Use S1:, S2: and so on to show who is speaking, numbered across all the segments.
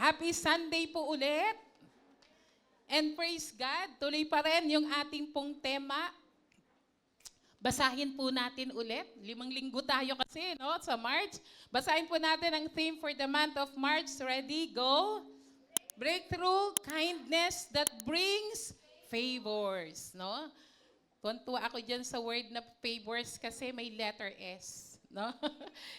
S1: Happy Sunday po ulit. And praise God, tuloy pa rin yung ating pong tema. Basahin po natin ulit. 5 linggo tayo kasi sa March. Basahin po natin ang theme for the month of March. Ready? Go! Breakthrough, kindness that brings favors. Tuntua ako dyan sa word na favors kasi may letter S.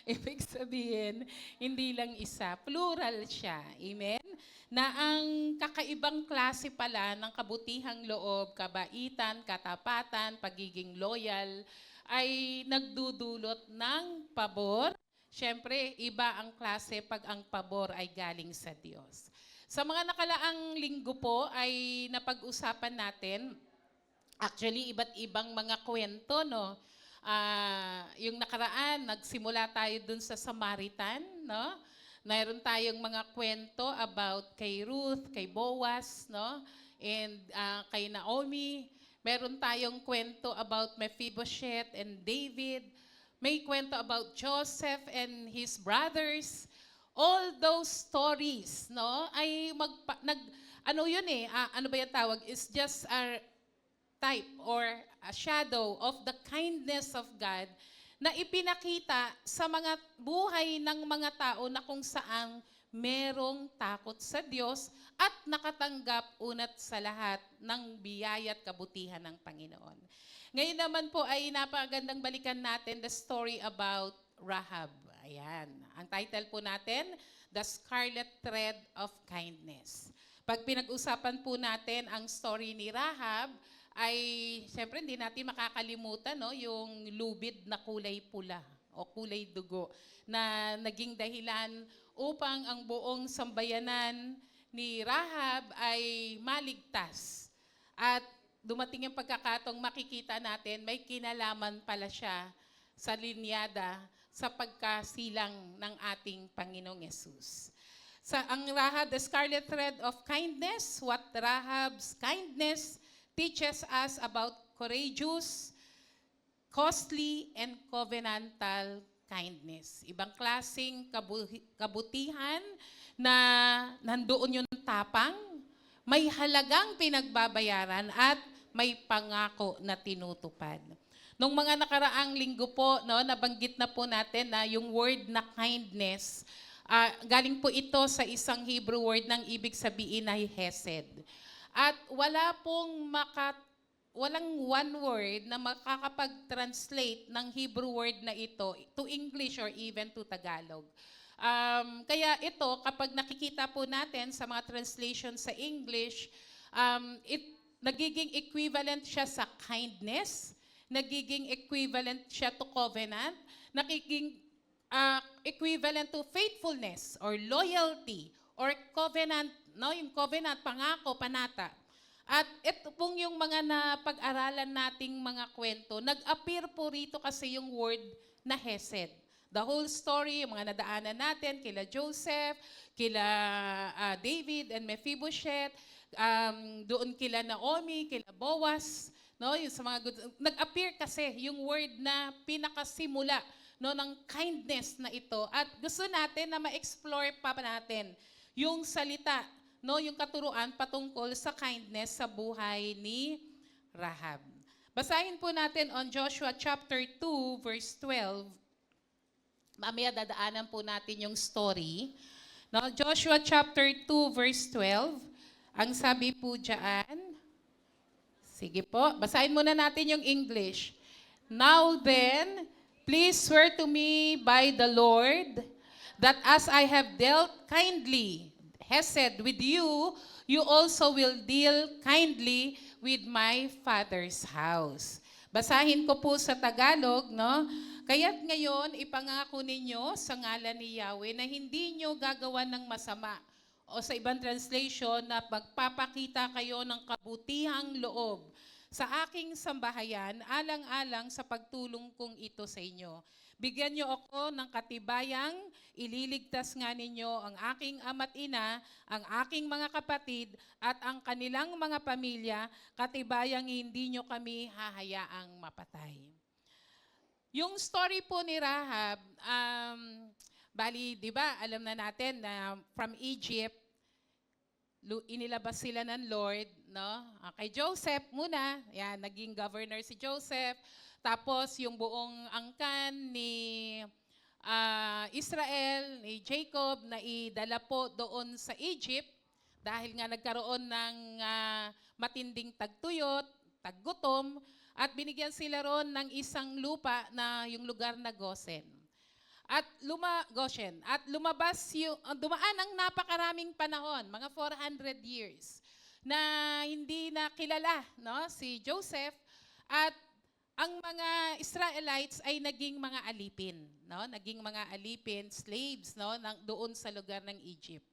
S1: Ibig sabihin, hindi lang isa. Plural siya. Amen? Na ang kakaibang klase pala ng kabutihang loob, kabaitan, katapatan, pagiging loyal, ay nagdudulot ng pabor. Siyempre, iba ang klase pag ang pabor ay galing sa Diyos. Sa mga nakalaang linggo po ay napag-usapan natin, actually, iba't ibang mga kwento, yung nakaraan, nagsimula tayo dun sa Samaritan, Mayroon tayong mga kwento about kay Ruth, kay Boaz, and kay Naomi. Meron tayong kwento about Mephibosheth and David. May kwento about Joseph and his brothers. All those stories, ay ano ba yung tawag? Is just a type or a shadow of the kindness of God na ipinakita sa mga buhay ng mga tao na kung saan merong takot sa Diyos at nakatanggap unat sa lahat ng biyaya at kabutihan ng Panginoon. Ngayon naman po ay napakagandang balikan natin the story about Rahab. Ayan. Ang title po natin, The Scarlet Thread of Kindness. Pag pinag-usapan po natin ang story ni Rahab, ay siyempre hindi natin makakalimutan yung lubid na kulay pula o kulay dugo na naging dahilan upang ang buong sambayanan ni Rahab ay maligtas. At dumating yung pagkakataong makikita natin may kinalaman pala siya sa linyada sa pagkasilang ng ating Panginoong Yesus. Ang Rahab, the Scarlet Thread of Kindness, what Rahab's kindness teaches us about courageous, costly, and covenantal kindness. Ibang klaseng kabutihan na nandoon yung tapang, may halagang pinagbabayaran at may pangako na tinutupad. Nung mga nakaraang linggo po, nabanggit na po natin na yung word na kindness, galing po ito sa isang Hebrew word ng ibig sabihin ay hesed. At walang one word na makakapag-translate ng Hebrew word na ito to English or even to Tagalog. Kaya ito, kapag nakikita po natin sa mga translation sa English, nagiging equivalent siya sa kindness, nagiging equivalent siya to covenant, nagiging equivalent to faithfulness or loyalty or covenant, yung covenant, pangako, panata. At ito pong yung mga napag-aralan nating mga kwento, nag-appear po rito kasi yung word na hesed. The whole story, yung mga nadaanan natin, kila Joseph, kila David and Mephibosheth, doon kila Naomi, kila Boaz, yung sa mga nag-appear kasi yung word na pinakasimula ng kindness na ito. At gusto natin na ma-explore pa natin yung salita, yung katuruan patungkol sa kindness sa buhay ni Rahab. Basahin po natin on Joshua chapter 2 verse 12. Mamaya dadaanan po natin yung story. Joshua chapter 2 verse 12. Ang sabi po diyan, sige po, basahin muna natin yung English. Now then, please swear to me by the Lord that as I have dealt kindly, hesed with you, you also will deal kindly with my Father's house. Basahin ko po sa Tagalog, Kaya't ngayon, ipangako ninyo sa ngalan ni Yahweh na hindi nyo gagawa ng masama. O sa ibang translation, na magpapakita kayo ng kabutihang loob sa aking sambahayan, alang-alang sa pagtulong kong ito sa inyo. Bigyan niyo ako ng katibayang ililigtas nga ninyo ang aking ama't ina, ang aking mga kapatid, at ang kanilang mga pamilya, katibayang hindi niyo kami hahayaang mapatay. Yung story po ni Rahab, bali, di ba, alam na natin na from Egypt, inilabas sila ng Lord, no? Kay Joseph muna, yan, naging governor si Joseph. Tapos yung buong angkan ni Israel, ni Jacob, na idala po doon sa Egypt dahil nga nagkaroon ng matinding tagtuyot, taggutom, at binigyan sila ron ng isang lupa na yung lugar na Goshen. Goshen. At lumabas dumaan ang napakaraming panahon, mga 400 years, na hindi na kilala, no, si Joseph, at ang mga Israelites ay naging mga alipin, no? Naging mga alipin, slaves, no, doon sa lugar ng Egypt.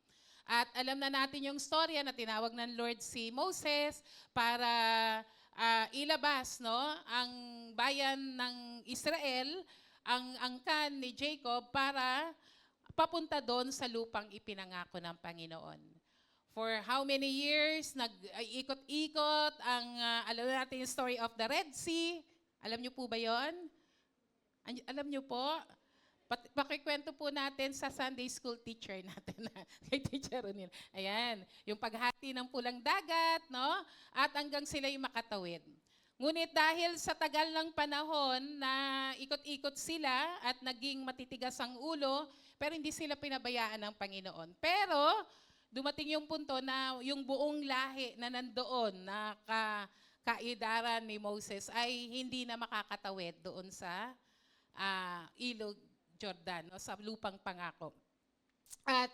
S1: At alam na natin yung storya na tinawag ng Lord si Moses para ilabas, no, ang bayan ng Israel, ang angkan ni Jacob, para papunta doon sa lupang ipinangako ng Panginoon. For how many years, nag-ikot-ikot ang, alam natin yung story of the Red Sea. Alam niyo po ba yon? Alam niyo po? Pakikwento po natin sa Sunday school teacher natin, kay Teacher Ronil. Ayan, yung paghati ng pulang dagat, no? At hanggang sila'y makatawid. Ngunit dahil sa tagal ng panahon na ikot-ikot sila at naging matitigas ang ulo, pero hindi sila pinabayaan ng Panginoon. Pero dumating yung punto na yung buong lahi na nandoon, na kaidaran ni Moses, ay hindi na makakatawid doon sa ilog Jordan, o sa lupang pangako. At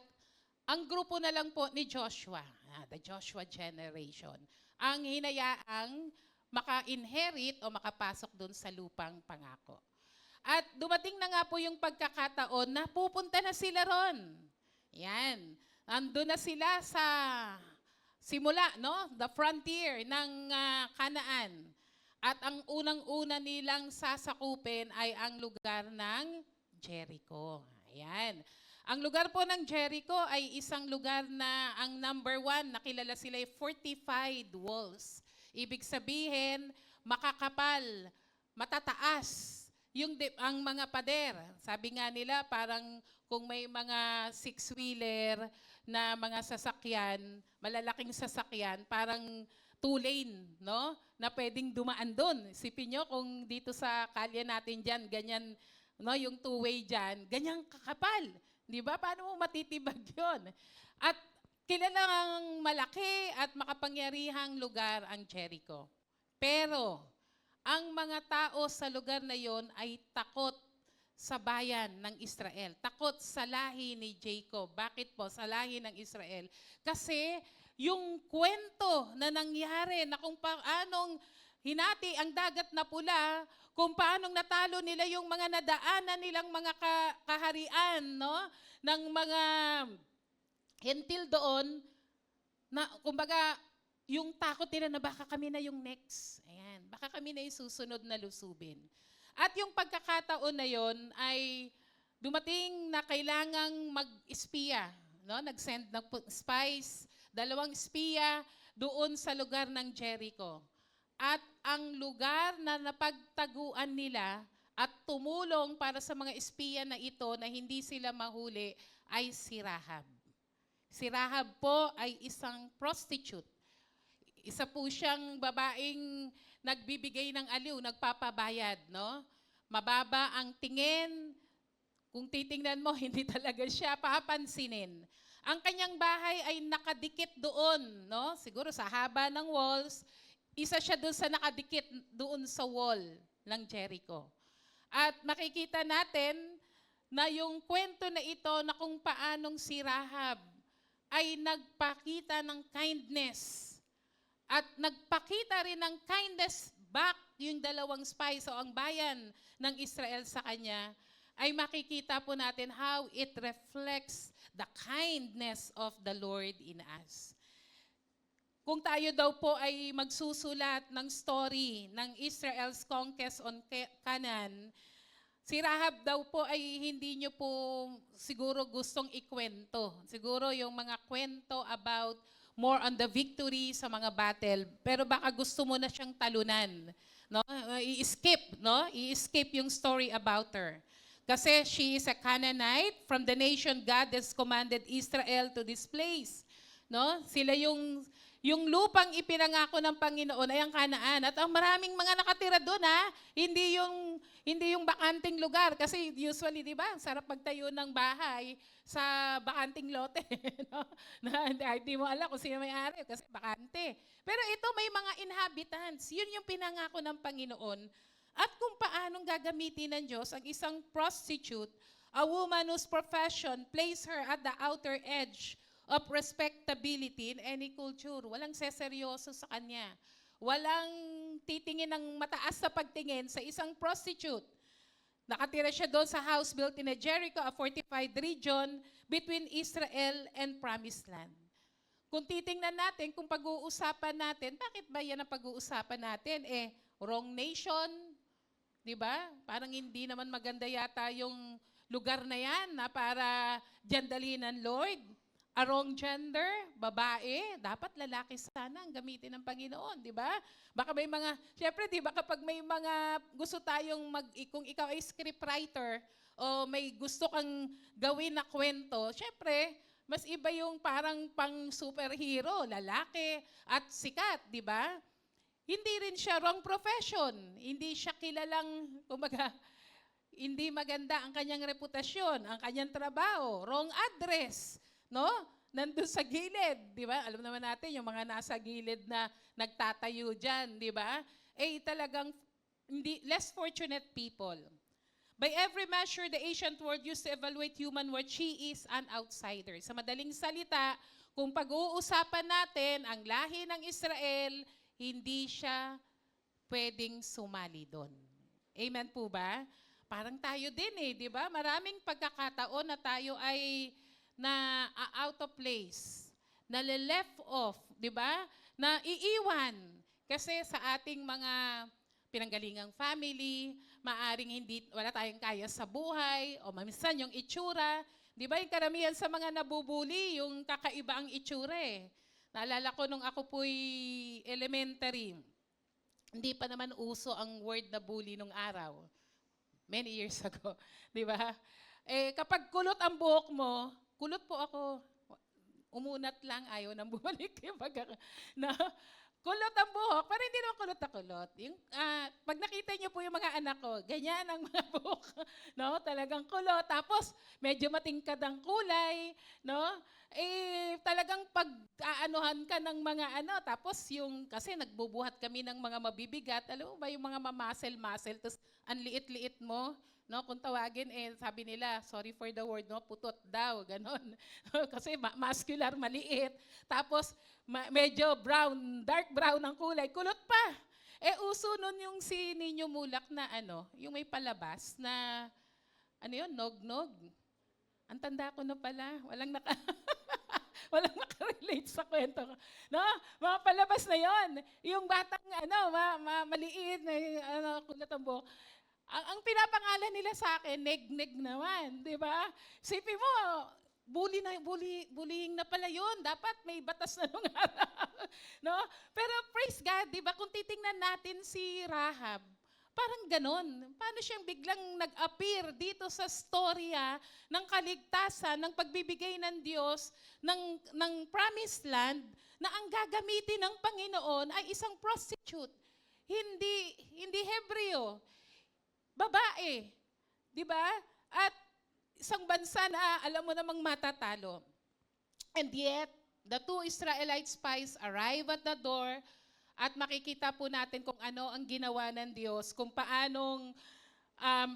S1: ang grupo na lang po ni Joshua, the Joshua generation, ang hinayaang maka-inherit o makapasok doon sa lupang pangako. At dumating na nga po yung pagkakataon na pupunta na sila ron. Yan. Andun na sila sa simula, no? The frontier ng Canaan. At ang unang-una nilang sasakupin ay ang lugar ng Jericho. Ayan. Ang lugar po ng Jericho ay isang lugar na ang number 1, nakilala sila ay fortified walls. Ibig sabihin, makakapal, matataas ang mga pader. Sabi nga nila, parang kung may mga 6-wheeler na mga sasakyan, malalaking sasakyan, parang 2-lane, no? Na pwedeng dumaan doon. Isipin nyo kung dito sa kalye natin dyan, ganyan, no, yung 2-way dyan, ganyang kakapal. Di ba? Paano mo matitibag yun? At kilalang malaki at makapangyarihang lugar ang Jericho. Pero ang mga tao sa lugar na yon ay takot sa bayan ng Israel. Takot sa lahi ni Jacob. Bakit po sa lahi ng Israel? Kasi yung kwento na nangyari na kung paanong hinati ang dagat na pula, kung paanong natalo nila yung mga nadaanan nilang mga kaharian, no? Ng mga hentil doon, na kumbaga, yung takot nila na baka kami na yung next. Ayan, baka kami na yung susunod na lusubin. At yung pagkakataon na yon ay dumating na kailangang mag-espiya, no? Nag-send ng spies, 2 espiya doon sa lugar ng Jericho. At ang lugar na napagtaguan nila at tumulong para sa mga espiya na ito na hindi sila mahuli ay si Rahab. Si Rahab po ay isang prostitute. Isa po siyang babaeng nagbibigay ng aliw, nagpapabayad, no? Mababa ang tingin. Kung titingnan mo, hindi talaga siya papansinin. Ang kanyang bahay ay nakadikit doon, no? Siguro sa haba ng walls, isa siya doon sa nakadikit doon sa wall ng Jericho. At makikita natin na yung kwento na ito na kung paanong si Rahab ay nagpakita ng kindness. At nagpakita rin ng kindness back yung 2 spies o ang bayan ng Israel sa kanya, ay makikita po natin how it reflects the kindness of the Lord in us. Kung tayo daw po ay magsusulat ng story ng Israel's conquest on Canaan, si Rahab daw po ay hindi nyo po siguro gustong ikwento. Siguro yung mga kwento about more on the victory sa mga battle, pero baka gusto mo na siyang talunan. No? I-skip, no? I-skip yung story about her. Kasi she is a Canaanite from the nation God has commanded Israel to this place. no? Sila yung lupang ipinangako ng Panginoon ay ang Kanaan. At ang maraming mga nakatira doon, hindi yung bakanting lugar. Kasi usually, di ba, sarap magtayo ng bahay sa bakanting lote. No? Hindi mo alam kung sino may-ari kasi bakante. Pero ito may mga inhabitants. Yun yung pinangako ng Panginoon. At kung paanong gagamitin ng Diyos ang isang prostitute, a woman whose profession place her at the outer edge of respectability in any culture. Walang seseryoso sa kanya. Walang titingin ng mataas sa pagtingin sa isang prostitute. Nakatira siya doon sa house built in a Jericho, a fortified region between Israel and Promised Land. Kung titingnan natin, kung pag-uusapan natin, bakit ba yan ang pag-uusapan natin? Wrong nation, di ba? Parang hindi naman maganda yata yung lugar na yan na para dyan dalhin ng Lord. A wrong gender, babae, dapat lalaki sana ang gamitin ng Panginoon, di ba? Baka may mga, syempre, di ba, kapag may mga gusto tayong kung ikaw ay scriptwriter o may gusto kang gawin na kwento, syempre, mas iba yung parang pang superhero, lalaki at sikat, di ba? Hindi rin siya wrong profession, hindi siya kilalang, kumbaga, hindi maganda ang kanyang reputasyon, ang kanyang trabaho, wrong address, no? Nandun sa gilid, di ba? Alam naman natin yung mga nasa gilid na nagtatayo dyan, di ba? Talagang less fortunate people. By every measure, the ancient world used to evaluate human worth, she is an outsider. Sa madaling salita, kung pag-uusapan natin ang lahi ng Israel, hindi siya pwedeng sumali doon. Amen po ba? Parang tayo din di ba? Maraming pagkakataon na tayo ay na out of place, na left off, di ba? Na iiwan. Kasi sa ating mga pinanggalingang family, maaring wala tayong kaya sa buhay, o minsan yung itsura. Di ba yung karamihan sa mga nabubuli, yung kakaiba ang itsura Naalala ko nung ako po'y elementary, hindi pa naman uso ang word na bully nung araw. Many years ago. Di ba? Kapag kulot ang buhok mo, kulot po ako. Umunat lang, ayaw nang bumalik. Kulot ang buhok, pero hindi naman kulot na kulot. Pag nakita niyo po yung mga anak ko, ganyan ang mga buhok. No? Talagang kulot. Tapos, medyo matingkad ang kulay. No? Talagang pag-aanuhan ka ng mga tapos kasi nagbubuhat kami ng mga mabibigat, alam mo ba yung mga mamuscle, tapos ang liit-liit mo, no? Kung tawagin, sabi nila, sorry for the word, no? Putot daw, ganon. Kasi muscular, maliit. Tapos, medyo brown, dark brown ang kulay, kulot pa. Uso nun yung si Ninyo Mulak na yung may palabas na, nog-nog. Ang tanda ko na pala, walang walang makarelate sa kwento ko. No? Mga palabas na yon. Yung batang, maliit, na kulot ang buhok. Ang pinapangalan nila sa akin, neg-neg naman, di ba? Sipin mo, bullying na pala yun. Dapat may batas na nung araw. No? Pero praise God, di ba? Kung titingnan natin si Rahab, parang ganon. Paano siyang biglang nag-appear dito sa storya ng kaligtasan, ng pagbibigay ng Diyos, ng promised land, na ang gagamitin ng Panginoon ay isang prostitute. Hindi Hebreo. Babae. Di ba? At isang bansa na alam mo namang matatalo. And yet, the two Israelite spies arrive at the door at makikita po natin kung ano ang ginawa ng Diyos, kung paanong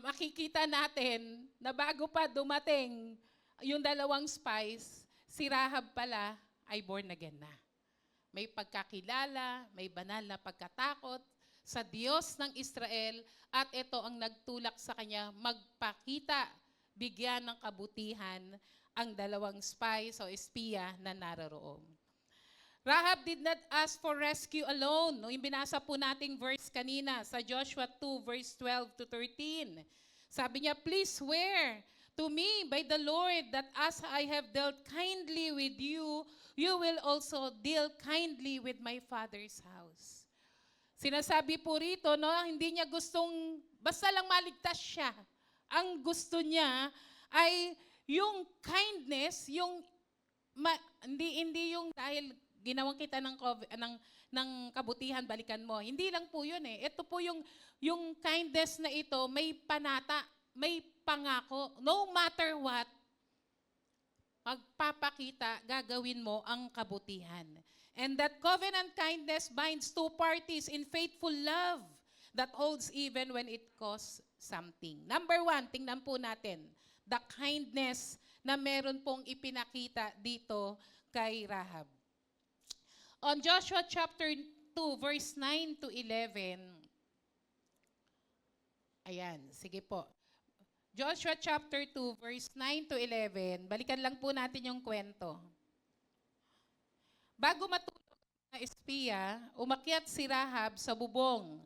S1: makikita natin na bago pa dumating yung dalawang spies, si Rahab pala ay born again na. May pagkakilala, may banal na pagkatakot sa Diyos ng Israel at ito ang nagtulak sa kanya magpakita, bigyan ng kabutihan ang dalawang spies o espiya na naroroon. Rahab did not ask for rescue alone. No, yung binasa po nating verse kanina sa Joshua 2 verse 12 to 13. Sabi niya, please swear to me by the Lord that as I have dealt kindly with you, you will also deal kindly with my father's house. Sinasabi po rito, no, hindi niya gustong, basta lang maligtas siya. Ang gusto niya ay yung kindness, yung hindi yung dahil ginawang kita ng kabutihan, balikan mo. Hindi lang po yun eh. Ito po yung kindness na ito, may panata, may pangako. No matter what, magpapakita, gagawin mo ang kabutihan. And that covenant kindness binds two parties in faithful love that holds even when it costs something. Number 1, tingnan po natin, the kindness na meron pong ipinakita dito kay Rahab. On Joshua chapter 2, verse 9 to 11, ayan, sige po. Joshua chapter 2, verse 9 to 11, balikan lang po natin yung kwento. Bago matulog ang espiya, umakyat si Rahab sa bubong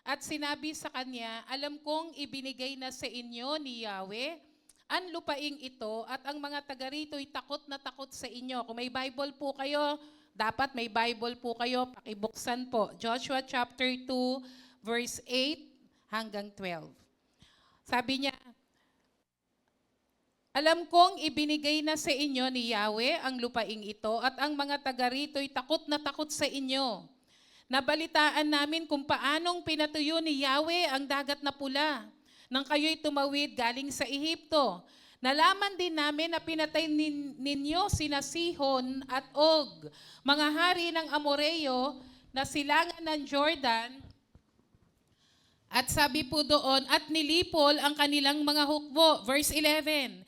S1: at sinabi sa kanya, alam kong ibinigay na sa inyo ni Yahweh ang lupaing ito at ang mga taga rito'y takot na takot sa inyo. Kung may Bible po kayo, dapat may Bible po kayo, pakibuksan po. Joshua chapter 2, verse 8 hanggang 12. Sabi niya, alam kong ibinigay na sa inyo ni Yahweh ang lupaing ito at ang mga taga rito'y takot na takot sa inyo. Nabalitaan namin kung paanong pinatuyo ni Yahweh ang dagat na pula nang kayo'y tumawid galing sa Ehipto. Nalaman din namin na pinatay ninyo sina Sihon at Og, mga hari ng Amoreo na silangan ng Jordan. At sabi po doon, at nilipol ang kanilang mga hukbo. Verse 11,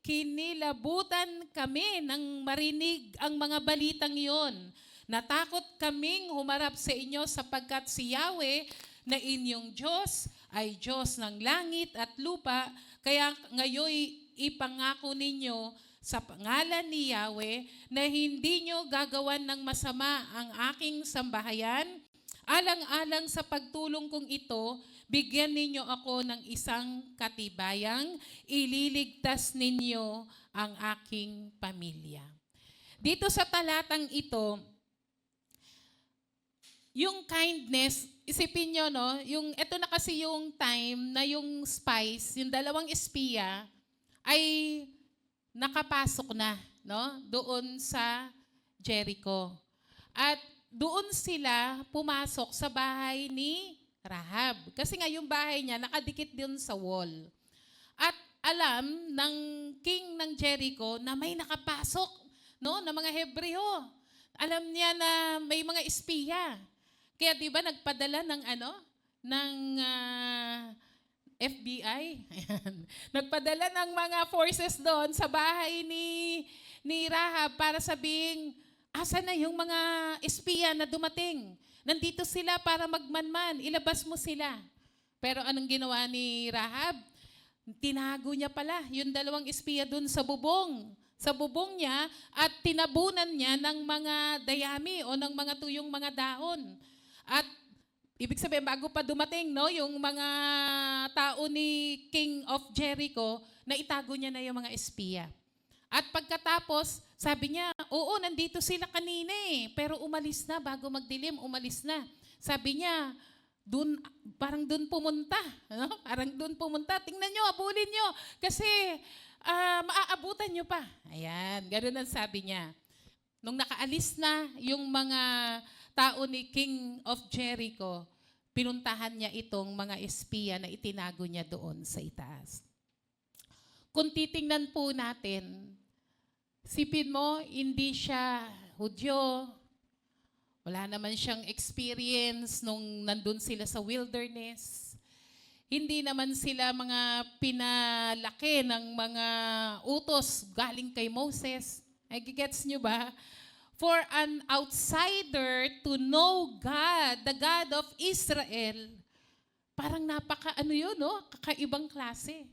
S1: kinilabutan kami nang marinig ang mga balitang iyon. Natakot kaming humarap sa inyo sapagkat si Yahweh na inyong Diyos ay Diyos ng langit at lupa. Kaya ngayon ipangako ninyo sa pangalan ni Yahweh na hindi nyo gagawan ng masama ang aking sambahayan. Alang-alang sa pagtulong kong ito, bigyan ninyo ako ng isang katibayang ililigtas ninyo ang aking pamilya. Dito sa talatang ito, yung kindness, isipin nyo, no? Ito na kasi yung time na yung spies, yung dalawang espiya, ay nakapasok na, no? Doon sa Jericho. At doon sila pumasok sa bahay ni Rahab. Kasi nga yung bahay niya nakadikit din sa wall. At alam ng king ng Jericho na may nakapasok, no, na mga Hebreo. Alam niya na may mga espiya. Kaya 'di ba nagpadala ng FBI. Nagpadala ng mga forces doon sa bahay ni Rahab para sabing, asa na yung mga espiya na dumating? Nandito sila para magmanman. Ilabas mo sila. Pero anong ginawa ni Rahab? Tinago niya pala yung dalawang espiya dun sa bubong. Sa bubong niya at tinabunan niya ng mga dayami o ng mga tuyong mga dahon. At ibig sabihin, bago pa dumating, no, yung mga tao ni King of Jericho, na itago niya na yung mga espiya. At pagkatapos, sabi niya, oo, nandito sila kanina eh, pero umalis na, bago magdilim, umalis na. Sabi niya, parang dun pumunta. No? Parang dun pumunta. Tingnan nyo, abulin nyo. Kasi maaabutan nyo pa. Ayan, ganoon ang sabi niya. Nung nakaalis na yung mga tao ni King of Jericho, pinuntahan niya itong mga espiya na itinago niya doon sa itaas. Kung titingnan po natin, sipin mo, hindi siya Hudyo, wala naman siyang experience nung nandun sila sa wilderness. Hindi naman sila mga pinalaki ng mga utos galing kay Moses. Gets nyo ba? For an outsider to know God, the God of Israel, parang kakaibang klase.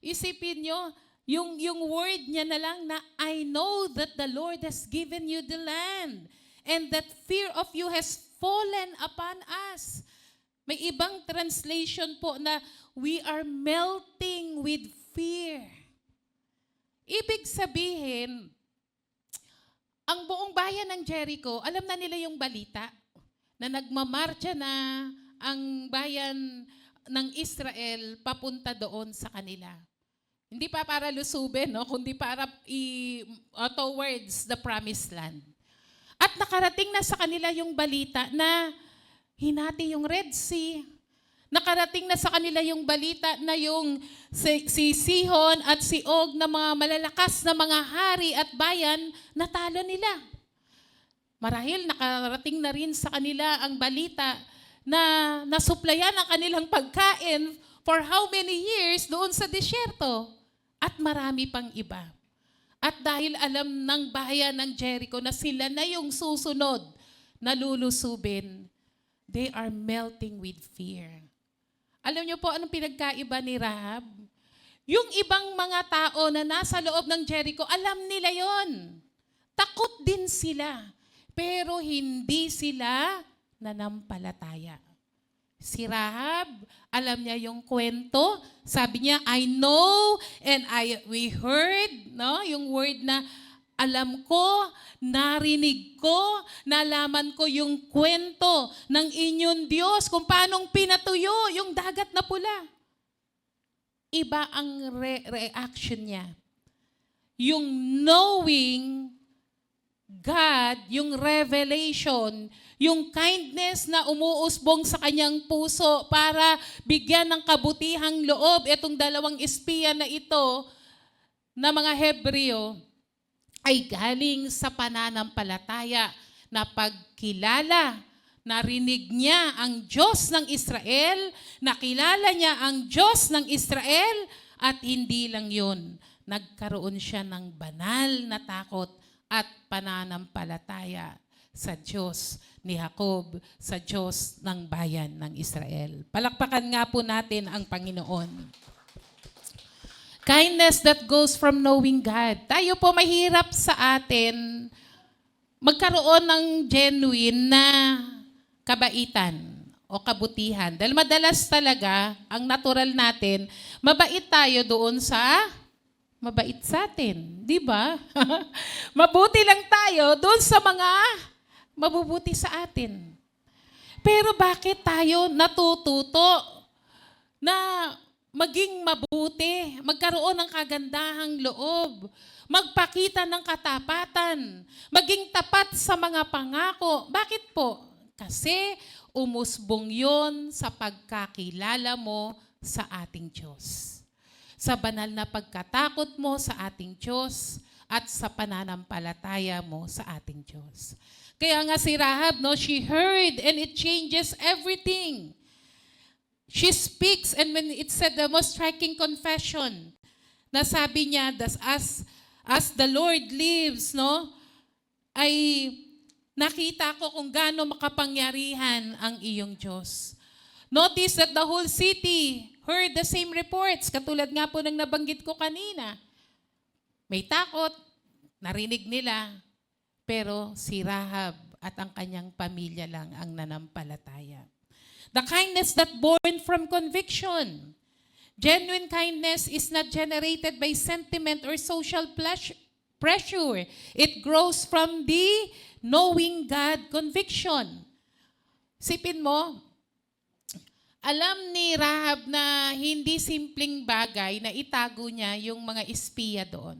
S1: Isipin nyo, yung word niya na lang na, I know that the Lord has given you the land and that fear of you has fallen upon us. May ibang translation po na, we are melting with fear. Ibig sabihin, ang buong bayan ng Jericho, alam na nila yung balita na nagmamarcha na ang bayan ng Israel papunta doon sa kanila. Hindi pa para lusubin, no? Kundi para towards the promised land. At nakarating na sa kanila yung balita na hinati yung Red Sea. Nakarating na sa kanila yung balita na yung si Sihon at si Og na mga malalakas na mga hari at bayan, natalo nila. Marahil nakarating na rin sa kanila ang balita na nasuplayan ang kanilang pagkain for how many years doon sa disyerto. At marami pang iba. At dahil alam ng bayan ng Jericho na sila na yung susunod na lulusubin, they are melting with fear. Alam niyo po anong pinagkaiba ni Rahab? Yung ibang mga tao na nasa loob ng Jericho, alam nila yon. Takot din sila. Pero hindi sila nanampalataya. Si Rahab, alam niya yung kwento. Sabi niya, I know and we heard, no? Yung word na alam ko, narinig ko, nalaman ko yung kwento ng inyong Diyos kung paanong pinatuyo yung dagat na pula. Iba ang reaction niya. Yung knowing God, yung revelation, yung kindness na umuusbong sa kanyang puso para bigyan ng kabutihang loob itong dalawang espiya na ito na mga Hebreo ay galing sa pananampalataya na pagkilala. Narinig niya ang Diyos ng Israel, nakilala niya ang Diyos ng Israel at hindi lang yun. Nagkaroon siya ng banal na takot at pananampalataya sa Diyos ni Jacob, sa Diyos ng bayan ng Israel. Palakpakan nga po natin ang Panginoon. Kindness that goes from knowing God. Tayo po mahirap sa atin magkaroon ng genuine na kabaitan o kabutihan. Dahil madalas talaga, ang natural natin, mabait tayo doon sa mabait sa atin. Di ba? Mabuti lang tayo doon sa mga mabubuti sa atin. Pero bakit tayo natututo na maging mabuti, magkaroon ng kagandahang loob, magpakita ng katapatan, maging tapat sa mga pangako? Bakit po? Kasi umusbong yon sa pagkakilala mo sa ating Diyos. Sa banal na pagkatakot mo sa ating Diyos at sa pananampalataya mo sa ating Diyos. Kaya nga si Rahab, no, she heard and it changes everything. She speaks and when it said the most striking confession, na sabi niya, as the Lord lives, no, ay nakita ko kung gaano makapangyarihan ang iyong Diyos. Notice that the whole city heard the same reports, katulad nga po ng nabanggit ko kanina. May takot, narinig nila, pero si Rahab at ang kanyang pamilya lang ang nanampalataya. The kindness that born from conviction. Genuine kindness is not generated by sentiment or social pressure. It grows from the knowing God conviction. Sipin mo, alam ni Rahab na hindi simpleng bagay na itago niya yung mga espiya doon.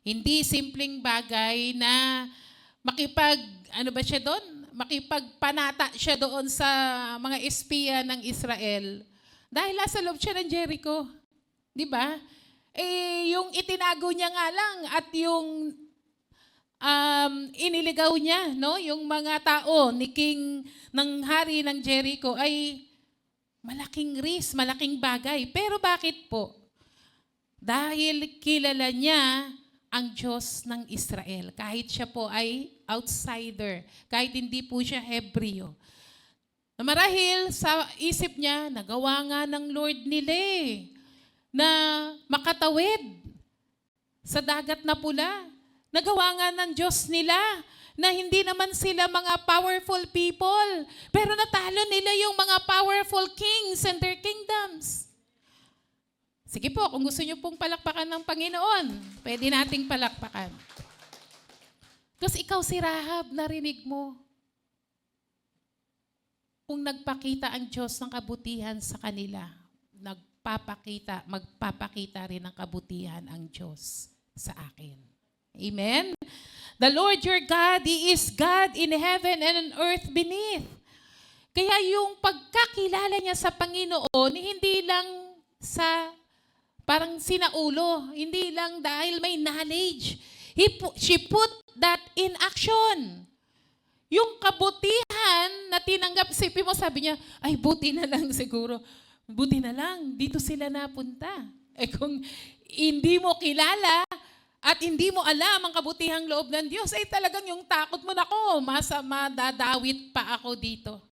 S1: Hindi simpleng bagay na makipagpanata siya doon sa mga espiya ng Israel. Dahil nasa loob siya ng Jericho. Di ba? Yung itinago niya nga lang at yung iniligaw niya, no? Yung mga tao ni king ng hari ng Jericho ay malaking risk, malaking bagay. Pero bakit po? Dahil kilala niya ang Diyos ng Israel. Kahit siya po ay outsider, kahit hindi po siya Hebreo. Na marahil sa isip niya, nagawa nga ng Lord nila na makatawid sa dagat na pula. Nagawa nga ng Diyos nila na hindi naman sila mga powerful people, pero natalo nila yung mga powerful kings and their kingdoms. Sige po, kung gusto niyo pong palakpakan ng Panginoon, pwede nating palakpakan. Kasi ikaw si Rahab, narinig mo. Kung nagpakita ang Diyos ng kabutihan sa kanila, magpapakita rin ng kabutihan ang Diyos sa akin. Amen? The Lord your God, He is God in heaven and on earth beneath. Kaya yung pagkakilala niya sa Panginoon, hindi lang sa parang sinaulo, hindi lang dahil may knowledge. She put that in action. Yung kabutihan na tinanggap, sipin mo, sabi niya, ay buti na lang siguro. Buti na lang, dito sila napunta. Eh kung hindi mo kilala at hindi mo alam ang kabutihang loob ng Diyos, ay talagang yung takot mo, nako, madadawit pa ako dito.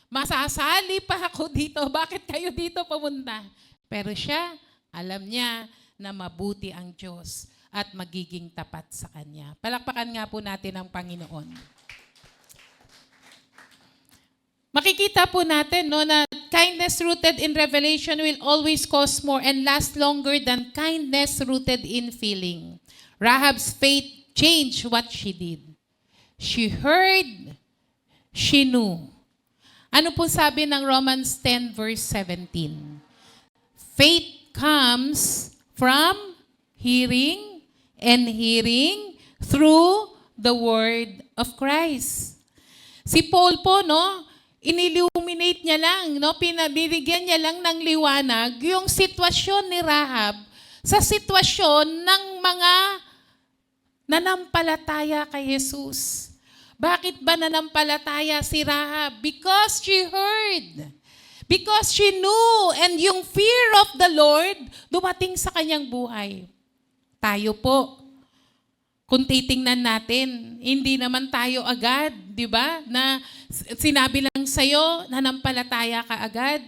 S1: Masasali pa ako dito. Bakit kayo dito pumunta? Pero siya, alam niya na mabuti ang Diyos at magiging tapat sa Kanya. Palakpakan nga po natin ang Panginoon. Makikita po natin na kindness rooted in revelation will always cost more and last longer than kindness rooted in feeling. Rahab's faith changed what she did. She heard, she knew. Ano po sabi ng Romans 10 verse 17? Faith comes from hearing and hearing through the word of Christ. Si Paul po, inilluminate niya lang, binigyan niya lang ng liwanag yung sitwasyon ni Rahab sa sitwasyon ng mga nanampalataya kay Jesus. Bakit ba nanampalataya si Rahab? Because she heard. Because she knew, and yung fear of the Lord dumating sa kanyang buhay. Tayo po, kung titingnan natin, hindi naman tayo agad, di ba? Na sinabi lang sa'yo, nanampalataya ka agad.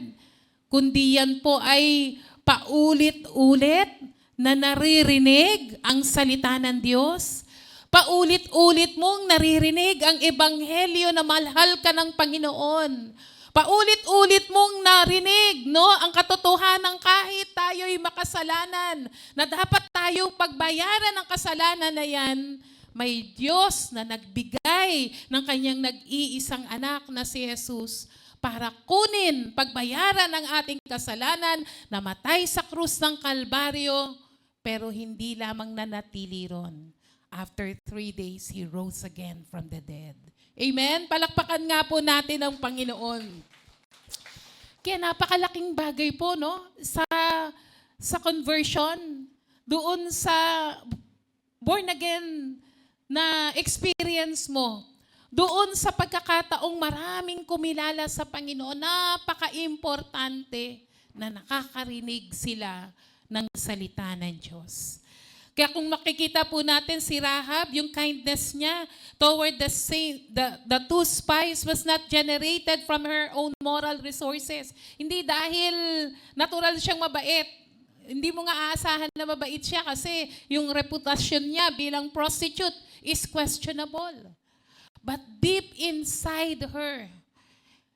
S1: Kundi yan po ay paulit-ulit na naririnig ang salita ng Diyos. Paulit-ulit mong naririnig ang ebanghelyo na mahal ka ng Panginoon. Paulit-ulit mong narinig, ang katotohanan kahit tayo'y makasalanan, na dapat tayong pagbayaran ng kasalanan na yan, may Diyos na nagbigay ng kanyang nag-iisang anak na si Jesus para kunin, pagbayaran ng ating kasalanan, namatay sa krus ng Kalbaryo, pero hindi lamang nanatili ron. After 3 days, He rose again from the dead. Amen? Palakpakan nga po natin ang Panginoon. Kaya napakalaking bagay po, sa conversion, doon sa born again na experience mo, doon sa pagkakataong maraming kumilala sa Panginoon, napaka-importante na nakakarinig sila ng salita ng Diyos. Kaya kung makikita po natin si Rahab, yung kindness niya toward the two spies was not generated from her own moral resources. Hindi dahil natural siyang mabait. Hindi mo nga aasahan na mabait siya kasi yung reputasyon niya bilang prostitute is questionable. But deep inside her,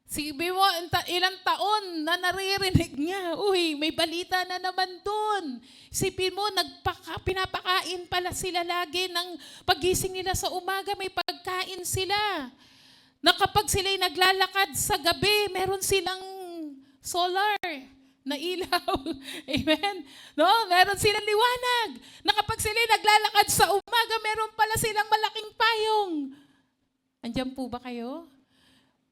S1: sabi mo, ilang taon na naririnig niya, may balita na naman doon. Isipin mo, pinapakain pala sila lagi ng pagising nila sa umaga, may pagkain sila. Na kapag sila'y naglalakad sa gabi, meron silang solar na ilaw. Amen? Meron silang liwanag. Na kapag sila'y naglalakad sa umaga, meron pala silang malaking payong. Andiyan po ba kayo?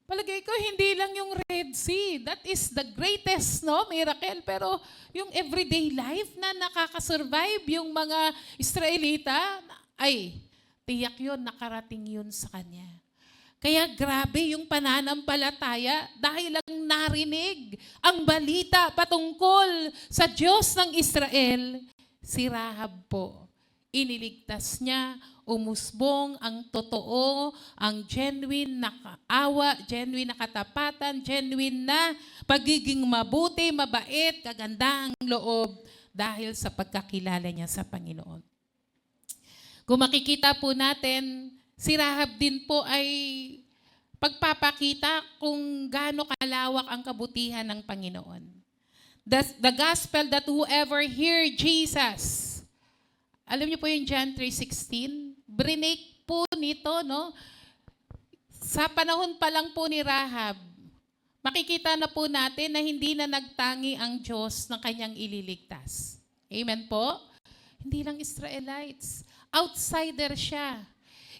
S1: Palagay ko, hindi lang yung Red Sea. That is the greatest miracle. Pero yung everyday life na nakakasurvive yung mga Israelita, ay, tiyak yun, nakarating yun sa kanya. Kaya grabe yung pananampalataya dahil lang narinig ang balita patungkol sa Diyos ng Israel, si Rahab po. Iniligtas niya, umusbong ang totoo, ang genuine na kaawa, genuine na katapatan, genuine na pagiging mabuti, mabait, kagandahang loob dahil sa pagkakilala niya sa Panginoon. Kung makikita po natin, si Rahab din po ay pagpapakita kung gaano kalawak ang kabutihan ng Panginoon. The gospel that whoever hear Jesus, alam niyo po yung John 3:16, brinake po nito, sa panahon pa lang po ni Rahab, makikita na po natin na hindi na nagtangi ang Diyos ng kanyang ililigtas. Amen po? Hindi lang Israelites. Outsider siya.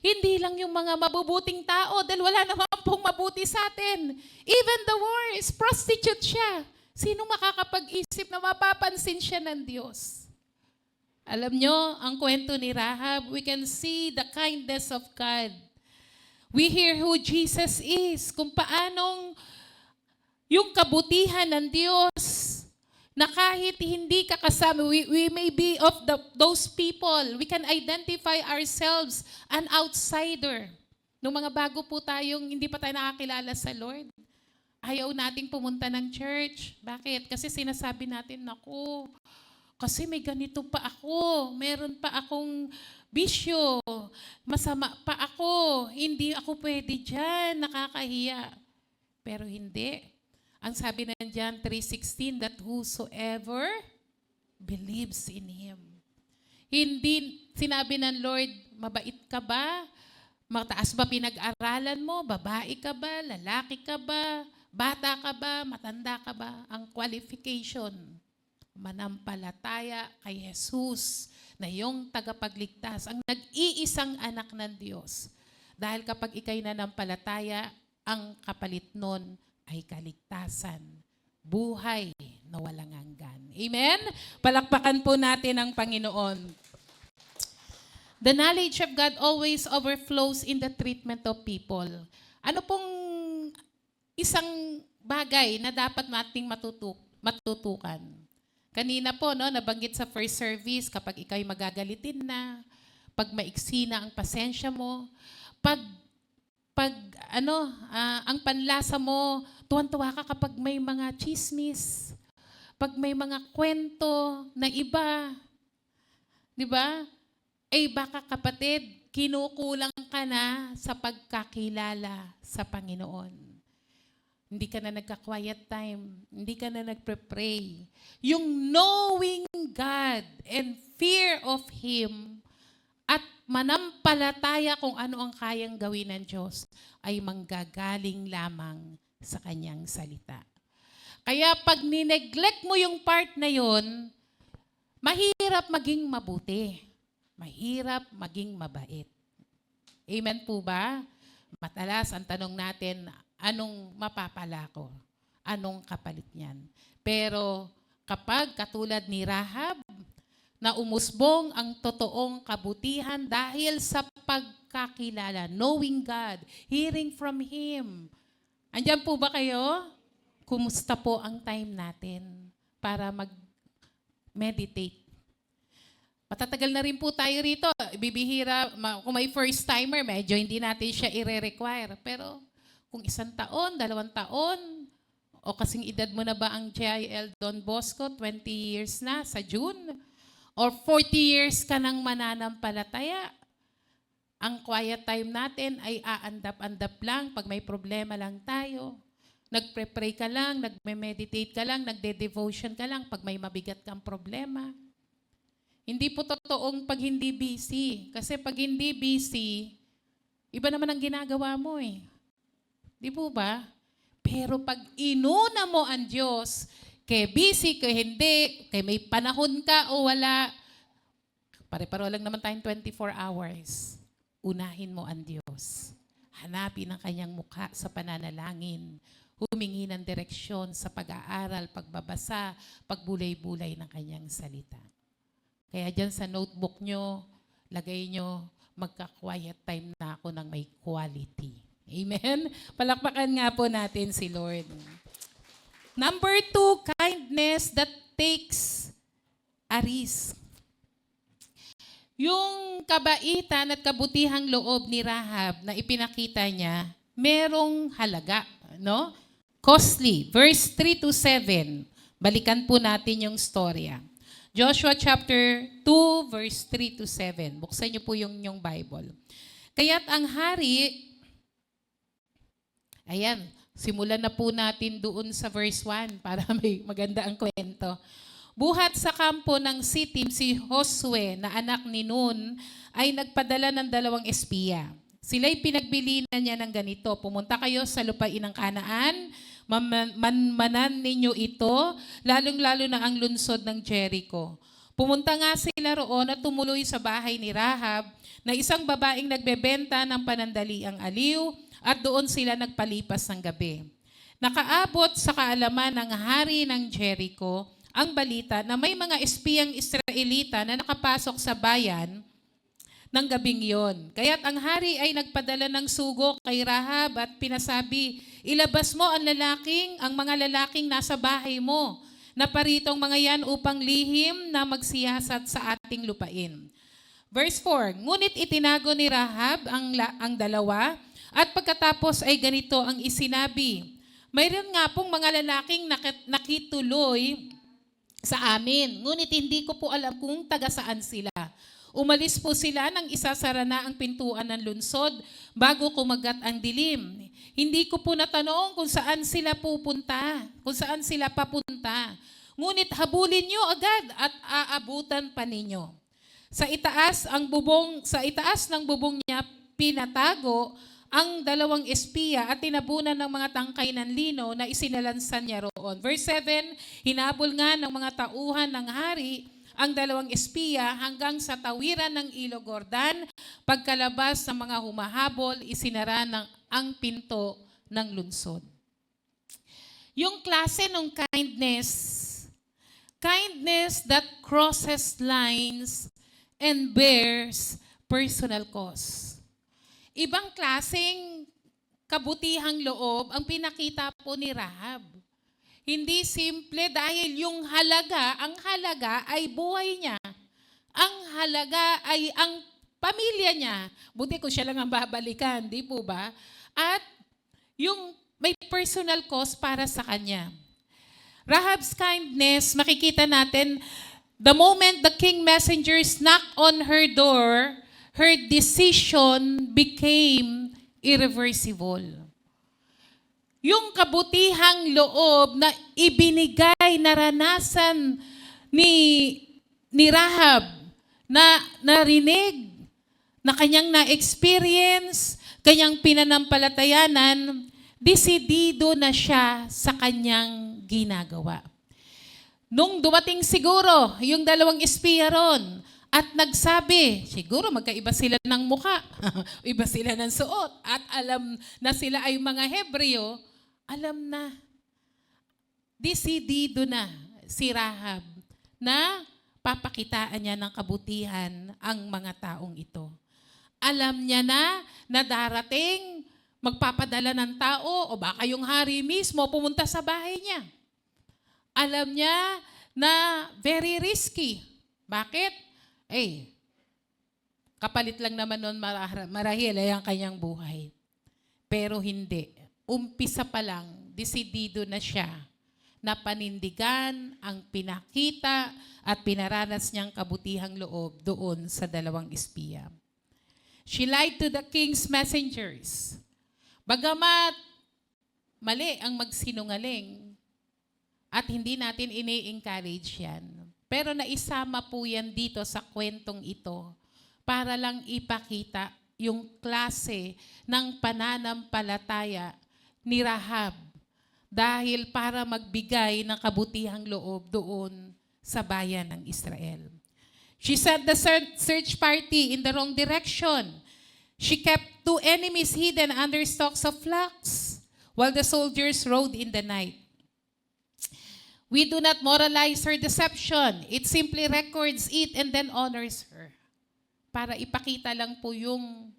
S1: Hindi lang yung mga mabubuting tao dahil wala naman pong mabuti sa atin. Even the worst, prostitute siya. Sino makakapag-isip na mapapansin siya ng Diyos? Alam nyo, ang kwento ni Rahab, we can see the kindness of God. We hear who Jesus is, kung paanong yung kabutihan ng Diyos, na kahit hindi ka kasama, we may be of those people. We can identify ourselves an outsider. Nung mga bago po tayong hindi pa tayo nakakilala sa Lord, ayaw nating pumunta ng church. Bakit? Kasi sinasabi natin, naku, kasi may ganito pa ako, meron pa akong bisyo, masama pa ako, hindi ako pwede dyan, nakakahiya. Pero hindi. Ang sabi na John 3:16, that whosoever believes in Him. Hindi sinabi ng Lord, mabait ka ba? Mataas ba pinag-aralan mo? Babae ka ba? Lalaki ka ba? Bata ka ba? Matanda ka ba? Ang qualification, manampalataya kay Jesus na iyong tagapagligtas, ang nag-iisang anak ng Diyos. Dahil kapag ikay nanampalataya, ang kapalit nun ay kaligtasan, buhay na walang hanggan. Amen? Palakpakan po natin ang Panginoon. The knowledge of God always overflows in the treatment of people. Ano pong isang bagay na dapat nating matutukan? Kanina po, no, nabanggit sa first service, kapag ikaw'y magagalitin na, pag maiksi na ang pasensya mo, ang panlasa mo, tuwan-tuwa ka kapag may mga chismis, pag may mga kwento na iba, di ba? Baka kapatid, kinukulang ka na sa pagkakilala sa Panginoon. Hindi ka na nagka-quiet time. Hindi ka na nagpre-pray. Yung knowing God and fear of Him at manampalataya kung ano ang kayang gawin ng Diyos ay manggagaling lamang sa Kanyang salita. Kaya pag nineglect mo yung part na yon, mahirap maging mabuti. Mahirap maging mabait. Amen po ba? Matalas ang tanong natin, anong mapapala ko? Anong kapalit niyan? Pero kapag katulad ni Rahab, na umusbong ang totoong kabutihan dahil sa pagkakilala, knowing God, hearing from Him. Andiyan po ba kayo? Kumusta po ang time natin para mag-meditate? Matatagal na rin po tayo rito. Bibihira, kung may first timer, medyo hindi natin siya i-require. Pero kung 1 taon, 2 taon, o kasing edad mo na ba ang JIL Don Bosco, 20 years na sa June, or 40 years ka nang mananampalataya, ang quiet time natin ay aandap-andap lang pag may problema lang tayo. Nagpre-pray ka lang, nagme-meditate ka lang, nagde-devotion ka lang pag may mabigat kang problema. Hindi po totoong pag hindi busy. Kasi pag hindi busy, iba naman ang ginagawa mo eh. Di po ba? Pero pag inuna mo ang Diyos, kaya busy, kaya hindi, kaya may panahon ka o wala, pare-paro lang naman tayong 24 hours. Unahin mo ang Diyos. Hanapin ang kanyang mukha sa pananalangin. Humingi ng direksyon sa pag-aaral, pagbabasa, pagbulay-bulay ng kanyang salita. Kaya dyan sa notebook nyo, lagay nyo, magka-quiet time na ako ng may quality. Amen? Palakpakan nga po natin si Lord. Number 2, kindness that takes a risk. Yung kabaitan at kabutihang loob ni Rahab na ipinakita niya, merong halaga, no? Costly. Verse 3-7. Balikan po natin yung storya. Joshua chapter 2, verse 3-7. Buksan niyo po yung Bible. Kaya't ang hari, ayan, simulan na po natin doon sa verse 1 para may maganda ang kwento. Buhat sa kampo ng Sitim, si Josue na anak ni Nun ay nagpadala ng 2 espiya. Sila'y pinagbilinan niya ng ganito, pumunta kayo sa lupain ng Kanaan, manmanan ninyo ito, lalong-lalo na ang lungsod ng Jericho. Pumunta nga sila roon at tumuloy sa bahay ni Rahab na isang babaeng nagbebenta ng panandaliang aliw at doon sila nagpalipas ng gabi. Nakaabot sa kaalaman ng hari ng Jericho ang balita na may mga espiyang Israelita na nakapasok sa bayan ng gabing yon. Kaya't ang hari ay nagpadala ng sugo kay Rahab at pinasabi, ilabas mo ang mga lalaking nasa bahay mo, na paritong mga yan upang lihim na magsiyasat sa ating lupain. Verse 4, ngunit itinago ni Rahab ang dalawa at pagkatapos ay ganito ang isinabi, mayroon nga pong mga lalaking nakituloy sa amin, ngunit hindi ko po alam kung taga saan sila. Umalis po sila nang isasara na ang pintuan ng lungsod bago kumagat ang dilim. Hindi ko po natanong kung saan sila papunta. Ngunit habulin niyo agad at aabutan pa ninyo. Sa itaas ng bubong niya pinatago ang dalawang espiya at tinabunan ng mga tangkay ng lino na isinalansan niya roon. Verse 7, hinabol nga ng mga tauhan ng hari ang dalawang espiya hanggang sa tawiran ng Ilog Jordan. Pagkalabas ng mga humahabol, isinara ang pinto ng lungsod. Yung klase ng kindness that crosses lines and bears personal cause. Ibang klaseng kabutihang loob ang pinakita po ni Rahab. Hindi simple dahil ang halaga ay buhay niya. Ang halaga ay ang pamilya niya. Buti ko siya lang ang babalikan, di po ba? At yung may personal cause para sa kanya. Rahab's kindness, makikita natin, the moment the king messengers knocked on her door, her decision became irreversible. Yung kabutihang loob na ibinigay, naranasan ni Rahab, na narinig, na kanyang na-experience, kanyang pinanampalatayanan, desidido na siya sa kanyang ginagawa. Nung dumating siguro yung dalawang espiya ron, at nagsabi, siguro magkaiba sila ng muka, iba sila ng suot, at alam na sila ay mga Hebreo, alam na, desidido na si Rahab na papakitaan niya ng kabutihan ang mga taong ito. Alam niya na darating, magpapadala ng tao o baka yung hari mismo pumunta sa bahay niya. Alam niya na very risky. Bakit? Kapalit lang naman nun marahil ay ang kanyang buhay. Pero hindi. Umpisa pa lang, desidido na siya na panindigan ang pinakita at pinaranas niyang kabutihang loob doon sa dalawang espiya. She lied to the king's messengers. Bagamat mali ang magsinungaling at hindi natin ini-encourage yan. Pero naisama po yan dito sa kwentong ito para lang ipakita yung klase ng pananampalataya ni Rahab dahil para magbigay ng kabutihang loob doon sa bayan ng Israel. She sent the search party in the wrong direction. She kept 2 enemies hidden under stalks of flax while the soldiers rode in the night. We do not moralize her deception. It simply records it and then honors her. Para ipakita lang po yung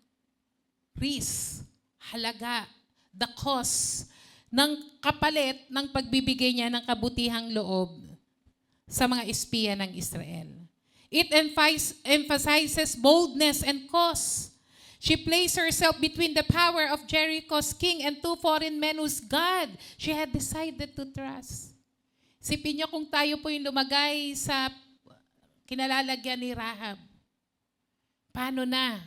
S1: risk, halaga, the cost ng kapalit ng pagbibigay niya ng kabutihang loob sa mga espiya ng Israel. It emphasizes boldness and cause. She placed herself between the power of Jericho's king and 2 foreign men whose God she had decided to trust. Sipin niyo kung tayo po yung lumagay sa kinalalagyan ni Rahab. Paano na?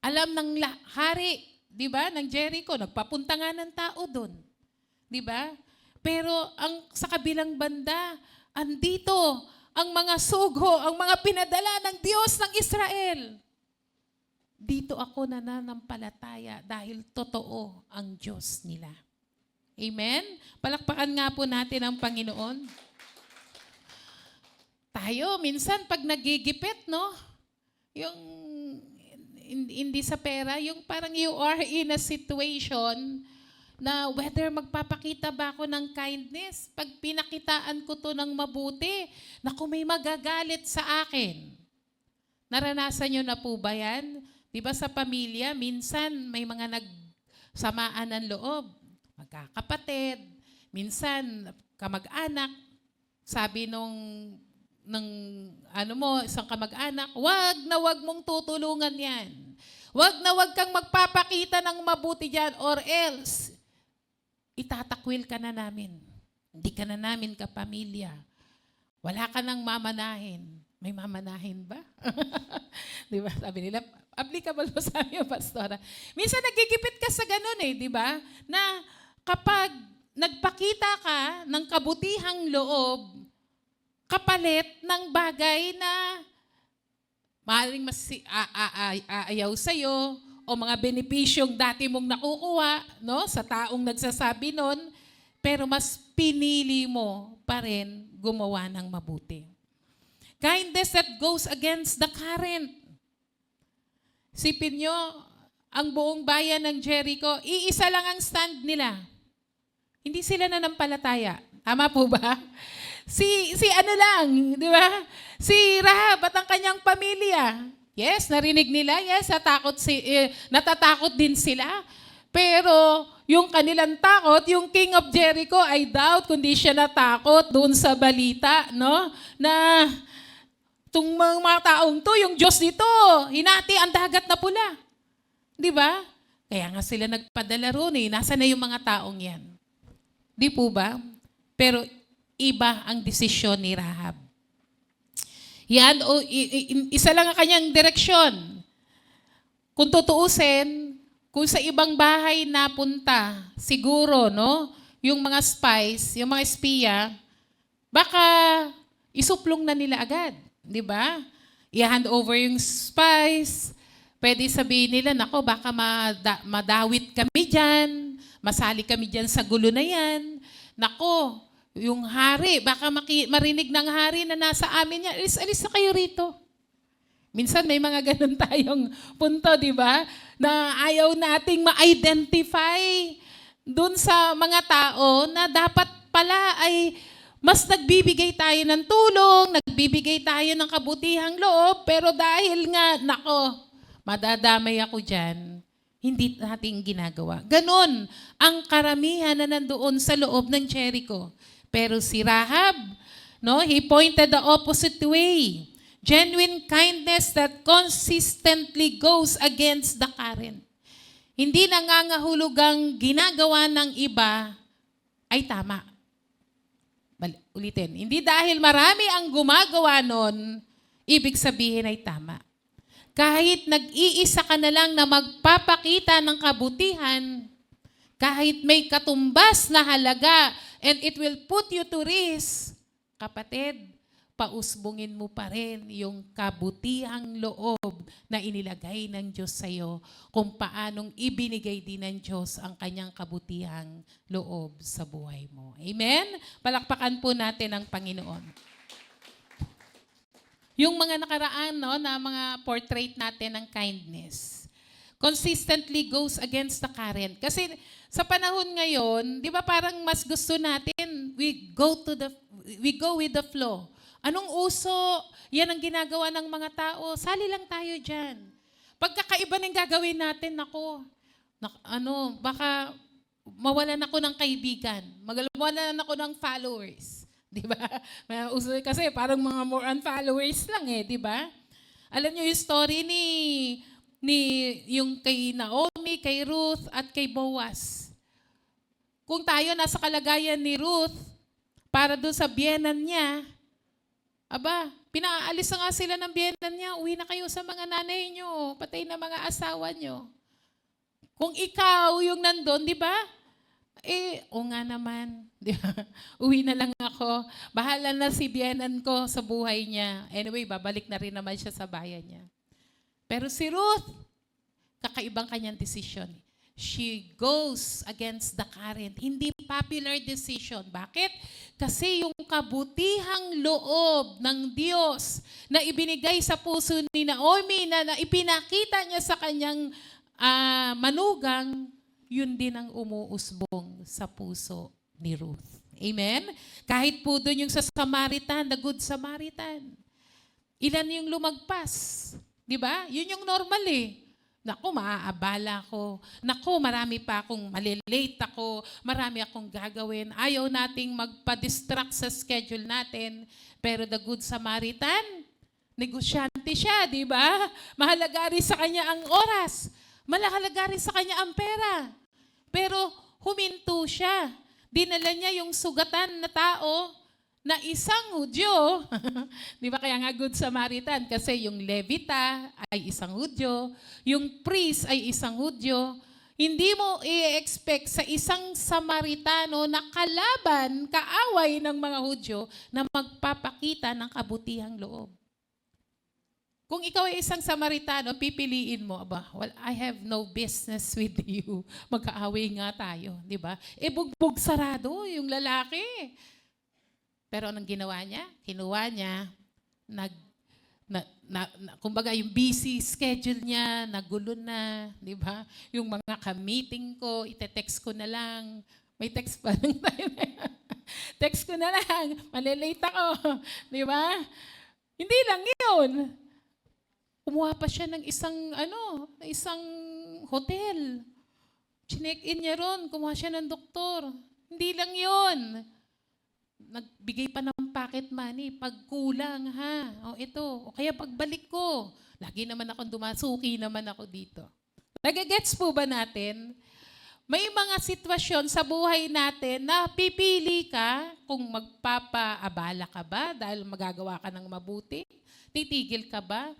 S1: Alam ng hari, di ba, ng Jericho, nagpapunta nga ng tao doon. Di ba? Pero sa kabilang banda, andito ang mga sugo, ang mga pinadala ng Diyos ng Israel. Dito ako nananampalataya dahil totoo ang Diyos nila. Amen? Palakpakan nga po natin ang Panginoon. Tayo, minsan pag nagigipit, no? Yung, hindi sa pera, yung parang you are in a situation na whether magpapakita ba ako ng kindness, pag pinakitaan ko to ng mabuti, naku, may magagalit sa akin. Naranasan nyo na po ba yan? Di ba sa pamilya, minsan may mga nagsamaan ng loob. Magkakapatid, minsan kamag-anak, sabi isang kamag-anak, wag mong tutulungan yan. Wag kang magpapakita ng mabuti dyan or else, itatakwil ka na namin. Hindi ka na namin kapamilya. Wala ka nang mamanahin. May mamanahin ba? Di ba? Sabi nila, applicable po sa amin, Pastora. Minsan nagigipit ka sa ganun di ba? Na kapag nagpakita ka ng kabutihang loob, kapalit ng bagay na maaaring ayaw sa'yo, o mga benepisyong dati mong nakukuha, no, sa taong nagsasabi nun, pero mas pinili mo pa rin gumawa ng mabuti. Kindness that goes against the current. Sipin nyo, ang buong bayan ng Jericho, iisa lang ang stand nila. Hindi sila nanampalataya. Tama po ba? Si ano lang, di ba? Si Rahab at ang kanyang pamilya. Yes, narinig nila. Yes, natatakot din sila. Pero yung kanilang takot, yung King of Jericho, I doubt kundi siya natakot doon sa balita, no? Na itong mga taong to, yung Diyos nito, hinati ang dagat na pula. Di ba? Kaya nga sila nagpadala roon Nasaan na yung mga taong yan? Di po ba? Pero iba ang desisyon ni Rahab. Yan, isa lang ang kanyang direksyon. Kung tutuusin, kung sa ibang bahay napunta, siguro, no, yung mga spies, yung mga espiya, baka isuplong na nila agad. Di ba? I-hand over yung spies. Pwede sabihin nila, nako, baka madawit kami dyan, masali kami dyan sa gulo na yan. Nako, yung hari, baka marinig ng hari na nasa amin yan, alis na kayo rito. Minsan may mga ganun tayong punto, di ba? Na ayaw nating ma-identify dun sa mga tao na dapat pala ay mas nagbibigay tayo ng tulong, nagbibigay tayo ng kabutihang loob, pero dahil nga, nako, madadamay ako dyan, hindi natin ginagawa. Ganon ang karamihan na nandoon sa loob ng Jericho. Pero si Rahab, no, he pointed the opposite way. Genuine kindness that consistently goes against the current. Hindi nangangahulugang ginagawa ng iba ay tama. Ulitin, hindi dahil marami ang gumagawa nun, ibig sabihin ay tama. Kahit nag-iisa ka na lang na magpapakita ng kabutihan, kahit may katumbas na halaga, and it will put you to risk, kapatid, pausbungin mo pa rin yung kabutihang loob na inilagay ng Diyos sa iyo kung paanong ibinigay din ng Diyos ang kanyang kabutihang loob sa buhay mo. Amen? Palakpakan po natin ang Panginoon. Yung mga nakaraan, no, na mga portrait natin ng kindness, consistently goes against the current. Kasi sa panahon ngayon, di ba parang mas gusto natin, we go with the flow. Anong uso? Yan ang ginagawa ng mga tao. Sali lang tayo dyan. Pagkakaiba ng gagawin natin, baka mawalan ako ng kaibigan. Mawalan ako ng followers. Di ba? Uso kasi parang mga more on followers lang di ba? Alam niyo yung story ni yung kay Naomi, kay Ruth, at kay Boaz. Kung tayo nasa kalagayan ni Ruth, para doon sa biyenan niya, pinaalis na nga sila ng biyenan niya, uwi na kayo sa mga nanay nyo, patay na mga asawa nyo. Kung ikaw yung nandun, di ba? O nga naman, di ba? Uwi na lang ako. Bahala na si biyenan ko sa buhay niya. Anyway, babalik na rin naman siya sa bayan niya. Pero si Ruth, kakaibang kanyang desisyon. she goes against the current. Hindi popular decision. Bakit? Kasi yung kabutihang loob ng Diyos na ibinigay sa puso ni Naomi na ipinakita niya sa kanyang manugang, yun din ang umuusbong sa puso ni Ruth. Amen? Kahit po doon yung sa Samaritan, the Good Samaritan. Ilan yung lumagpas? Di ba? Yun yung normal eh. Naku, maaabala ko. Naku, marami pa akong malilate ako. Marami akong gagawin. Ayaw nating magpa-distract sa schedule natin. Pero the Good Samaritan, negosyante siya, di ba? Mahalaga rin sa kanya ang oras. Mahalaga rin sa kanya ang pera. Pero huminto siya. Dinala niya yung sugatan na tao na isang Hudyo. Di ba kaya nga Good Samaritan? Kasi yung Levita ay isang Hudyo, yung priest ay isang Hudyo. Hindi mo i-expect sa isang Samaritano na kalaban, kaaway ng mga Hudyo na magpapakita ng kabutihang loob. Kung ikaw ay isang Samaritano, pipiliin mo, well, I have no business with you. Magkaaway nga tayo, di ba? Bugbog sarado yung lalaki. Pero anong ginawa niya? Kinuha niya, kumbaga yung busy schedule niya, nagulo na, di ba? Yung mga ka-meeting ko, ite-text ko na lang. May text pa lang tayo na yan. Text ko na lang, malilate ako, di ba? Hindi lang yun. Kumuha pa siya ng isang hotel. Chinek-in niya ron, kumuha siya ng doktor. Hindi lang yun. Nagbigay pa ng pocket money, pag kulang ha. O ito, o kaya pagbalik ko. Lagi naman akong dumasuki naman ako dito. Nagagets po ba natin? May mga sitwasyon sa buhay natin na pipili ka kung magpapaabala ka ba dahil magagawa ka ng mabuti. Titigil ka ba?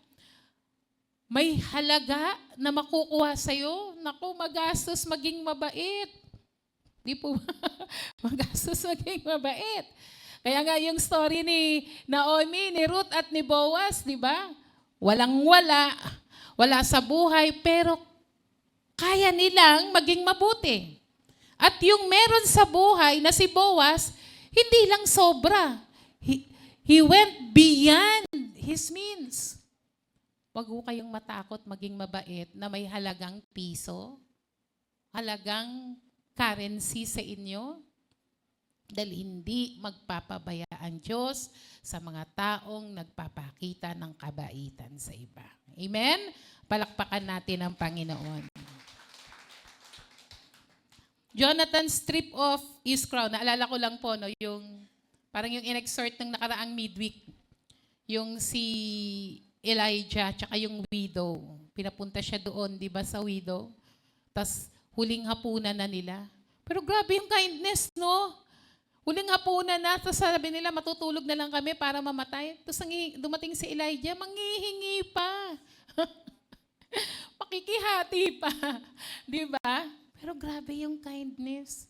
S1: May halaga na makukuha sa'yo. Naku, magastos maging mabait. Di po ba? Magastos maging mabait. Kaya nga yung story ni Naomi, ni Ruth at ni Boaz, di ba? Walang-wala. Wala sa buhay, pero kaya nilang maging mabuti. At yung meron sa buhay na si Boaz, hindi lang sobra. He went beyond his means. Huwag ho kayong matakot maging mabait na may halagang piso, halagang currency sa inyo, dahil hindi magpapabaya ang Diyos sa mga taong nagpapakita ng kabaitan sa iba. Amen? Palakpakan natin ang Panginoon. Jonathan stripped off his crown. Naalala ko lang po, no, parang yung in-exhort ng nakaraang midweek, yung si Elijah, tsaka yung widow. Pinapunta siya doon, di ba, sa widow? Tapos, huling hapunan na nila. Pero grabe yung kindness, no? Huling hapunan na, tapos sabi nila, matutulog na lang kami para mamatay. Tapos dumating si Elijah, manghihingi pa. Makikihati pa. Di ba? Pero grabe yung kindness.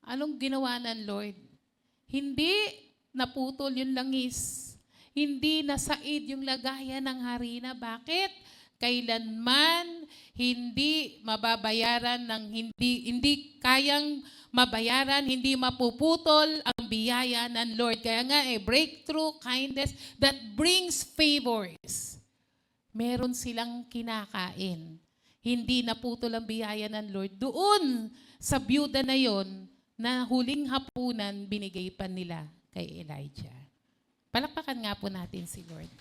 S1: Anong ginawa ng Lord? Hindi naputol yung langis. Hindi nasaid yung lagayan ng harina. Bakit? Kailanman hindi mababayaran ng hindi kayang mabayaran, hindi mapuputol ang biyaya ng Lord. Kaya nga breakthrough, kindness that brings favors. Meron silang kinakain. Hindi naputol ang biyaya ng Lord. Doon sa byuda na yon na huling hapunan binigay pa nila kay Elijah. Palakpakan nga po natin si Lord.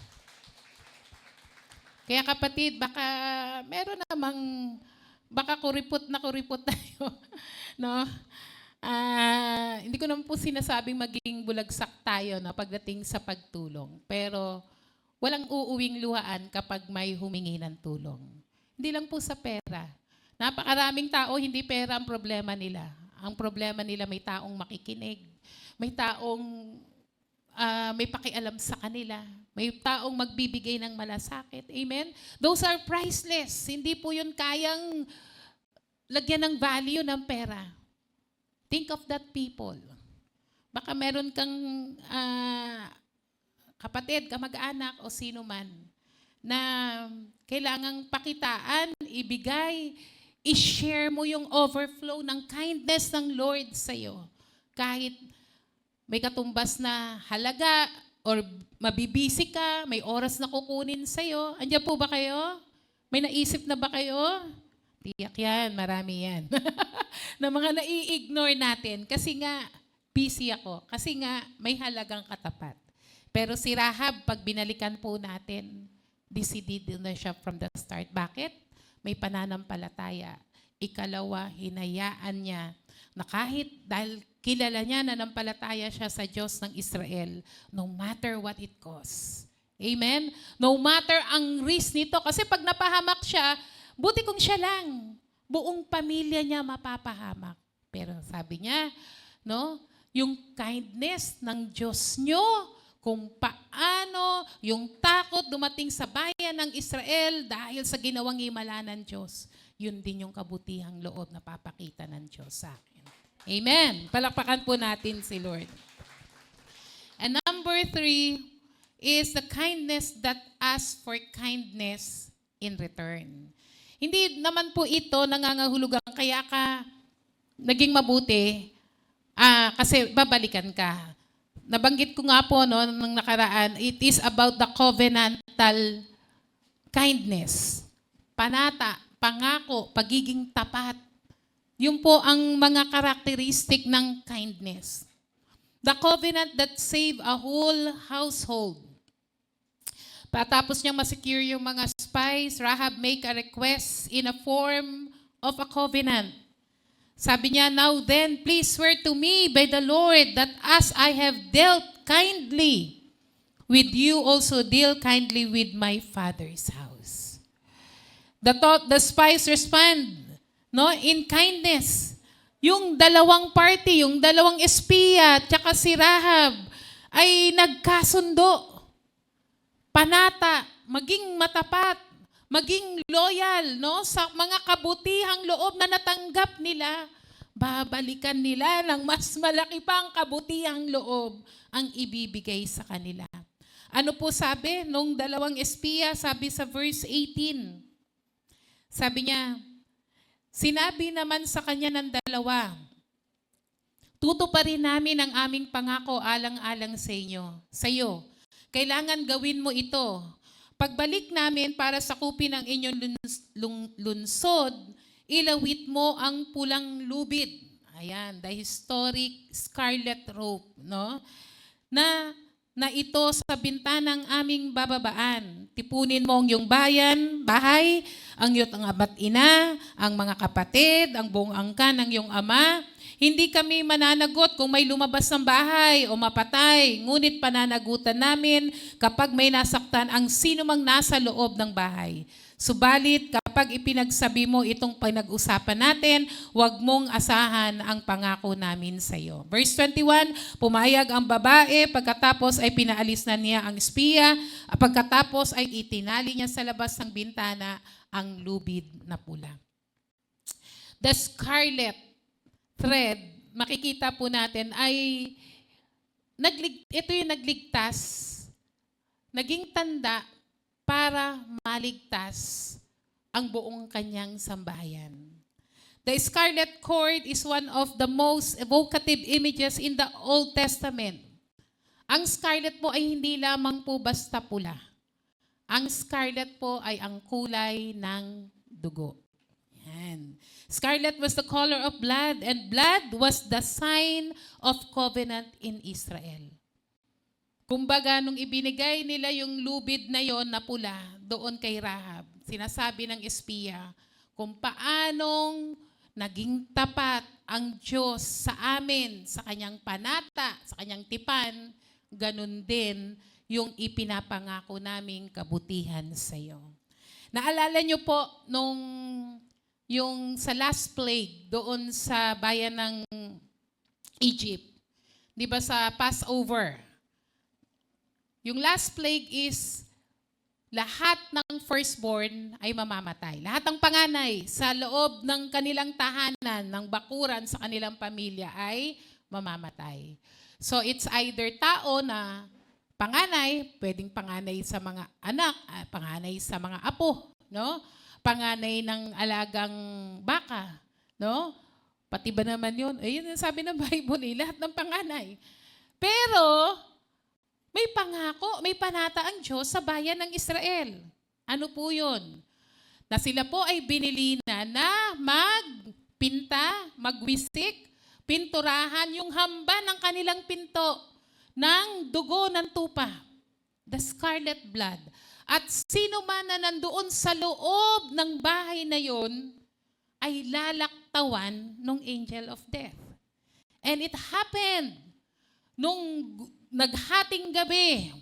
S1: Kaya kapatid, baka kuripot tayo. No? Hindi ko naman po sinasabing maging bulagsak tayo na pagdating sa pagtulong. Pero walang uuwing luhaan kapag may humingi ng tulong. Hindi lang po sa pera. Napakaraming tao, hindi pera ang problema nila. Ang problema nila may taong makikinig. May taong may pakialam sa kanila. May taong magbibigay ng malasakit. Amen? Those are priceless. Hindi po yun kayang lagyan ng value ng pera. Think of that people. Baka meron kang kapatid, kamag-anak o sino man na kailangang pakitaan, ibigay I-share mo yung overflow ng kindness ng Lord sa'yo. Kahit may katumbas na halaga or mabibisi ka, may oras na kukunin sa'yo. Andiyan po ba kayo? May naisip na ba kayo? Tiyak yan, marami yan. Na mga nai-ignore natin kasi nga busy ako. Kasi nga may halagang katapat. Pero si Rahab, pag binalikan po natin, decided na siya from the start. Bakit? May pananampalataya. Ikalawa, hinayaan niya na kahit dahil kilala niya na nampalataya siya sa Diyos ng Israel, no matter what it costs. Amen? No matter ang risk nito. Kasi pag napahamak siya, buti kung siya lang, buong pamilya niya mapapahamak. Pero sabi niya, no, yung kindness ng Diyos niyo, kung paano yung takot dumating sa bayan ng Israel dahil sa ginawang himala ng Diyos, yun din yung kabutihang loob na papakita ng Diyos sa akin. Amen. Palakpakan po natin si Lord. And number 3 is the kindness that asks for kindness in return. Hindi naman po ito nangangahulugan kaya ka naging mabuti kasi babalikan ka. Nabanggit ko nga po nung nakaraan, it is about the covenantal kindness. Panata, pangako, pagiging tapat. Yun po ang mga karakteristik ng kindness. The covenant that save a whole household. Patapos niyang masecure yung mga spies, Rahab make a request in a form of a covenant. Sabi niya, now then, please swear to me by the Lord that as I have dealt kindly with you, also deal kindly with my father's house. The spies respond, no, in kindness. Yung dalawang party, yung dalawang espiya, tsaka si Rahab, ay nagkasundo. Panata, maging matapat, maging loyal, no, sa mga kabutihang loob na natanggap nila, babalikan nila ng mas malaki pang kabutihang loob ang ibibigay sa kanila. Ano po sabi nung dalawang espiya? Sabi sa verse 18. Sabi niya, sinabi naman sa kanya ng dalawa, tutuparin namin ang aming pangako alang-alang sa iyo. Kailangan gawin mo ito. Pagbalik namin para sakupin ang inyong lunsod, ilawit mo ang pulang lubid. Ayan, the historic scarlet rope, no? Na ito sa bintanang aming bababaan. Tipunin mo ang iyong bahay, ang iyong ama't ina, ang mga kapatid, ang buong angkan ng iyong ama. Hindi kami mananagot kung may lumabas ng bahay o mapatay, ngunit pananagutan namin kapag may nasaktan ang sino mang nasa loob ng bahay. Subalit kapag ipinagsabi mo itong pinag-usapan natin, huwag mong asahan ang pangako namin sa iyo. Verse 21, pumayag ang babae, pagkatapos ay pinaalis na niya ang espiya, pagkatapos ay itinali niya sa labas ng bintana ang lubid na pula. The scarlet thread, makikita po natin ay ito yung nagligtas, naging tanda para maligtas ang buong kanyang sambahayan. The scarlet cord is one of the most evocative images in the Old Testament. Ang scarlet po ay hindi lamang po basta pula. Ang scarlet po ay ang kulay ng dugo. Yan. Scarlet was the color of blood, and blood was the sign of covenant in Israel. Kumbaga, nung ibinigay nila yung lubid na yon na pula doon kay Rahab, sinasabi ng espiya kung paanong naging tapat ang Diyos sa amin, sa kanyang panata, sa kanyang tipan, ganun din yung ipinapangako naming kabutihan sa iyo. Naalala niyo po nung yung sa last plague doon sa bayan ng Egypt. Di ba sa Passover? Yung last plague is lahat ng firstborn ay mamamatay. Lahat ng panganay sa loob ng kanilang tahanan, ng bakuran sa kanilang pamilya ay mamamatay. So it's either tao na panganay, pwedeng panganay sa mga anak, panganay sa mga apo, no? panganay ng alagang baka, no? Pati ba naman yun? Ayun yung sabi ng Bible, lahat ng panganay. Pero, may pangako, may panata ang Diyos sa bayan ng Israel. Ano po yun? Na sila po ay binili na magpinta, magwisik, pinturahan yung hamba ng kanilang pinto ng dugo ng tupa, the scarlet blood. At sino man na nandoon sa loob ng bahay na yon ay lalaktawan ng angel of death. And it happened nung naghating gabi.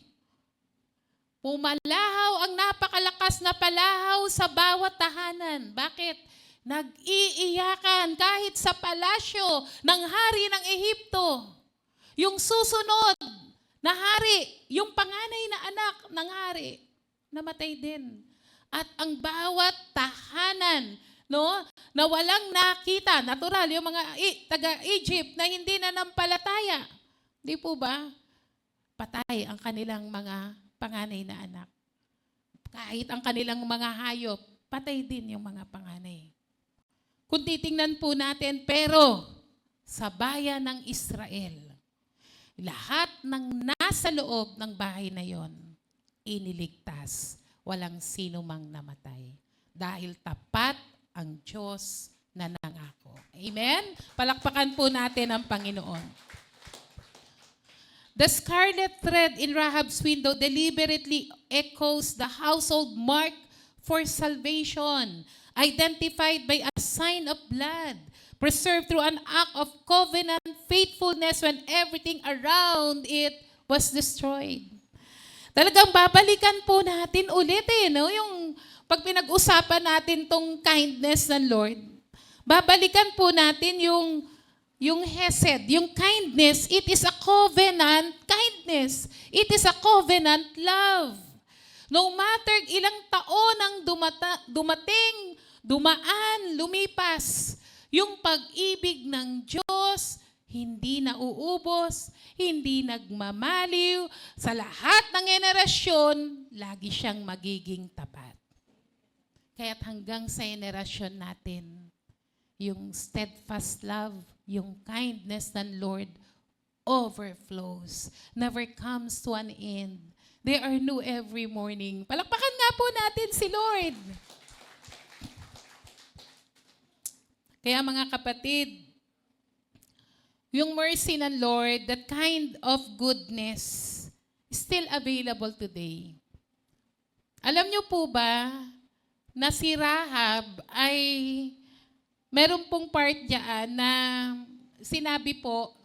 S1: Pumalahaw ang napakalakas na palahaw sa bawat tahanan. Bakit? Nag-iiyakan kahit sa palasyo ng hari ng Ehipto. Yung susunod na hari, yung panganay na anak ng hari, namatay din. At ang bawat tahanan, no, na walang nakita, natural, yung mga taga-Egypt na hindi nanampalataya, di po ba? Patay ang kanilang mga panganay na anak. Kahit ang kanilang mga hayop, patay din yung mga panganay. Kung titingnan po natin, pero sa bayan ng Israel, lahat ng nasa loob ng bahay na yon, iniligtas. Walang sino mang namatay. Dahil tapat ang Diyos na nangako. Amen? Palakpakan po natin ang Panginoon. The scarlet thread in Rahab's window deliberately echoes the household mark for salvation, identified by a sign of blood, preserved through an act of covenant faithfulness when everything around it was destroyed. Talagang babalikan po natin ulit no? Yung pag pinag-usapan natin tong kindness ng Lord, babalikan po natin yung hesed, yung kindness. It is a covenant kindness. It is a covenant love. No matter ilang taon ang dumating, dumaan, lumipas, yung pag-ibig ng Diyos, hindi nauubos, hindi nagmamaliw. Sa lahat ng henerasyon, lagi siyang magiging tapat. Kaya't hanggang sa henerasyon natin, yung steadfast love, yung kindness ng Lord overflows, never comes to an end. They are new every morning. Palakpakan nga po natin si Lord. Kaya mga kapatid, yung mercy ng Lord, that kind of goodness, is still available today. Alam niyo po ba na si Rahab ay meron pong part diyan na sinabi po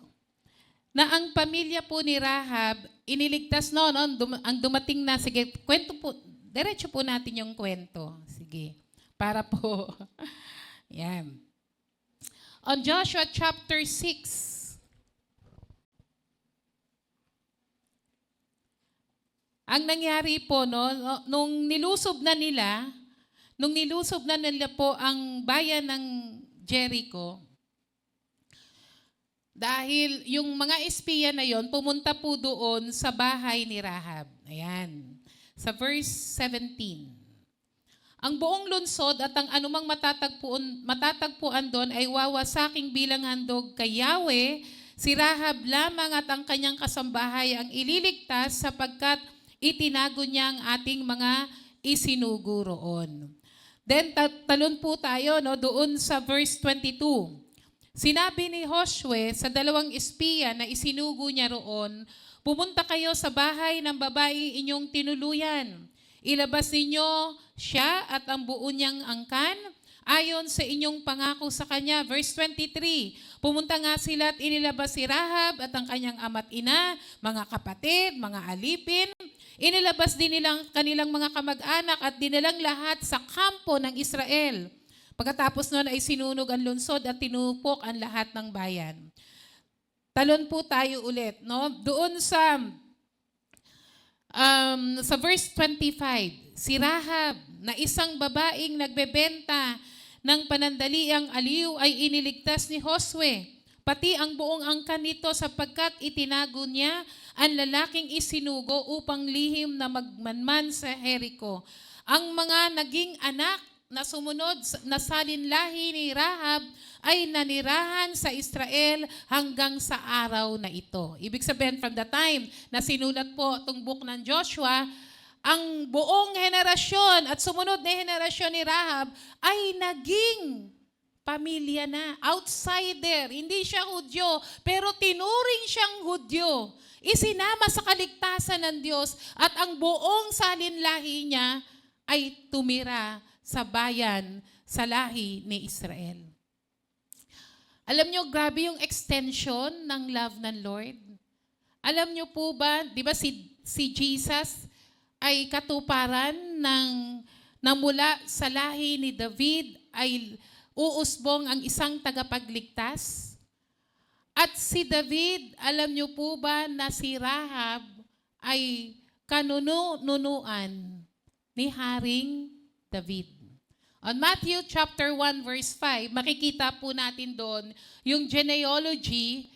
S1: na ang pamilya po ni Rahab iniligtas noon ang dumating na, sige, kwento po, diretso po natin yung kwento. Sige, para po, yan. On Joshua chapter 6, ang nangyari po, nung nilusob na nila po ang bayan ng Jericho, dahil yung mga espiya na yon pumunta po doon sa bahay ni Rahab. Ayan, sa verse 17. Ang buong lungsod at ang anumang matatagpuan doon ay wawasaking bilang handog kay Yahweh. Si Rahab lamang at ang kanyang kasambahay ang ililigtas sapagkat itinago niya ang ating mga isinugo roon. Then talon po tayo doon sa verse 22. Sinabi ni Joshua sa dalawang espiya na isinugo niya roon, pumunta kayo sa bahay ng babae inyong tinuluyan. Ilabas ninyo siya at ang buo niyang angkan ayon sa inyong pangako sa kanya. Verse 23, pumunta nga sila at inilabas si Rahab at ang kanyang ama't ina, mga kapatid, mga alipin. Inilabas din nilang kanilang mga kamag-anak at dinilang lahat sa kampo ng Israel. Pagkatapos noon ay sinunog ang lungsod at tinupok ang lahat ng bayan. Talon po tayo ulit, doon sa verse 25, si Rahab na isang babaeng nagbebenta ng panandaliang aliw ay iniligtas ni Josue, pati ang buong angkan nito sapagkat itinago niya ang lalaking isinugo upang lihim na magmanman sa Jericho. Ang mga naging anak na sumunod na salinlahi ni Rahab ay nanirahan sa Israel hanggang sa araw na ito. Ibig sabihin, from the time na sinulat po itong book ng Joshua, ang buong henerasyon at sumunod na henerasyon ni Rahab ay naging pamilya na, outsider, hindi siya Hudyo, pero tinuring siyang Hudyo. Isinama sa kaligtasan ng Diyos at ang buong salinlahi niya ay tumira sa bayan, sa lahi ni Israel. Alam niyo, grabe yung extension ng love ng Lord. Alam niyo po ba, di ba si Jesus ay katuparan ng mula sa lahi ni David ay uusbong ang isang tagapagligtas? At si David, alam niyo po ba na si Rahab ay kanununuan ni Haring David. On Matthew chapter 1 verse 5, makikita po natin doon yung genealogy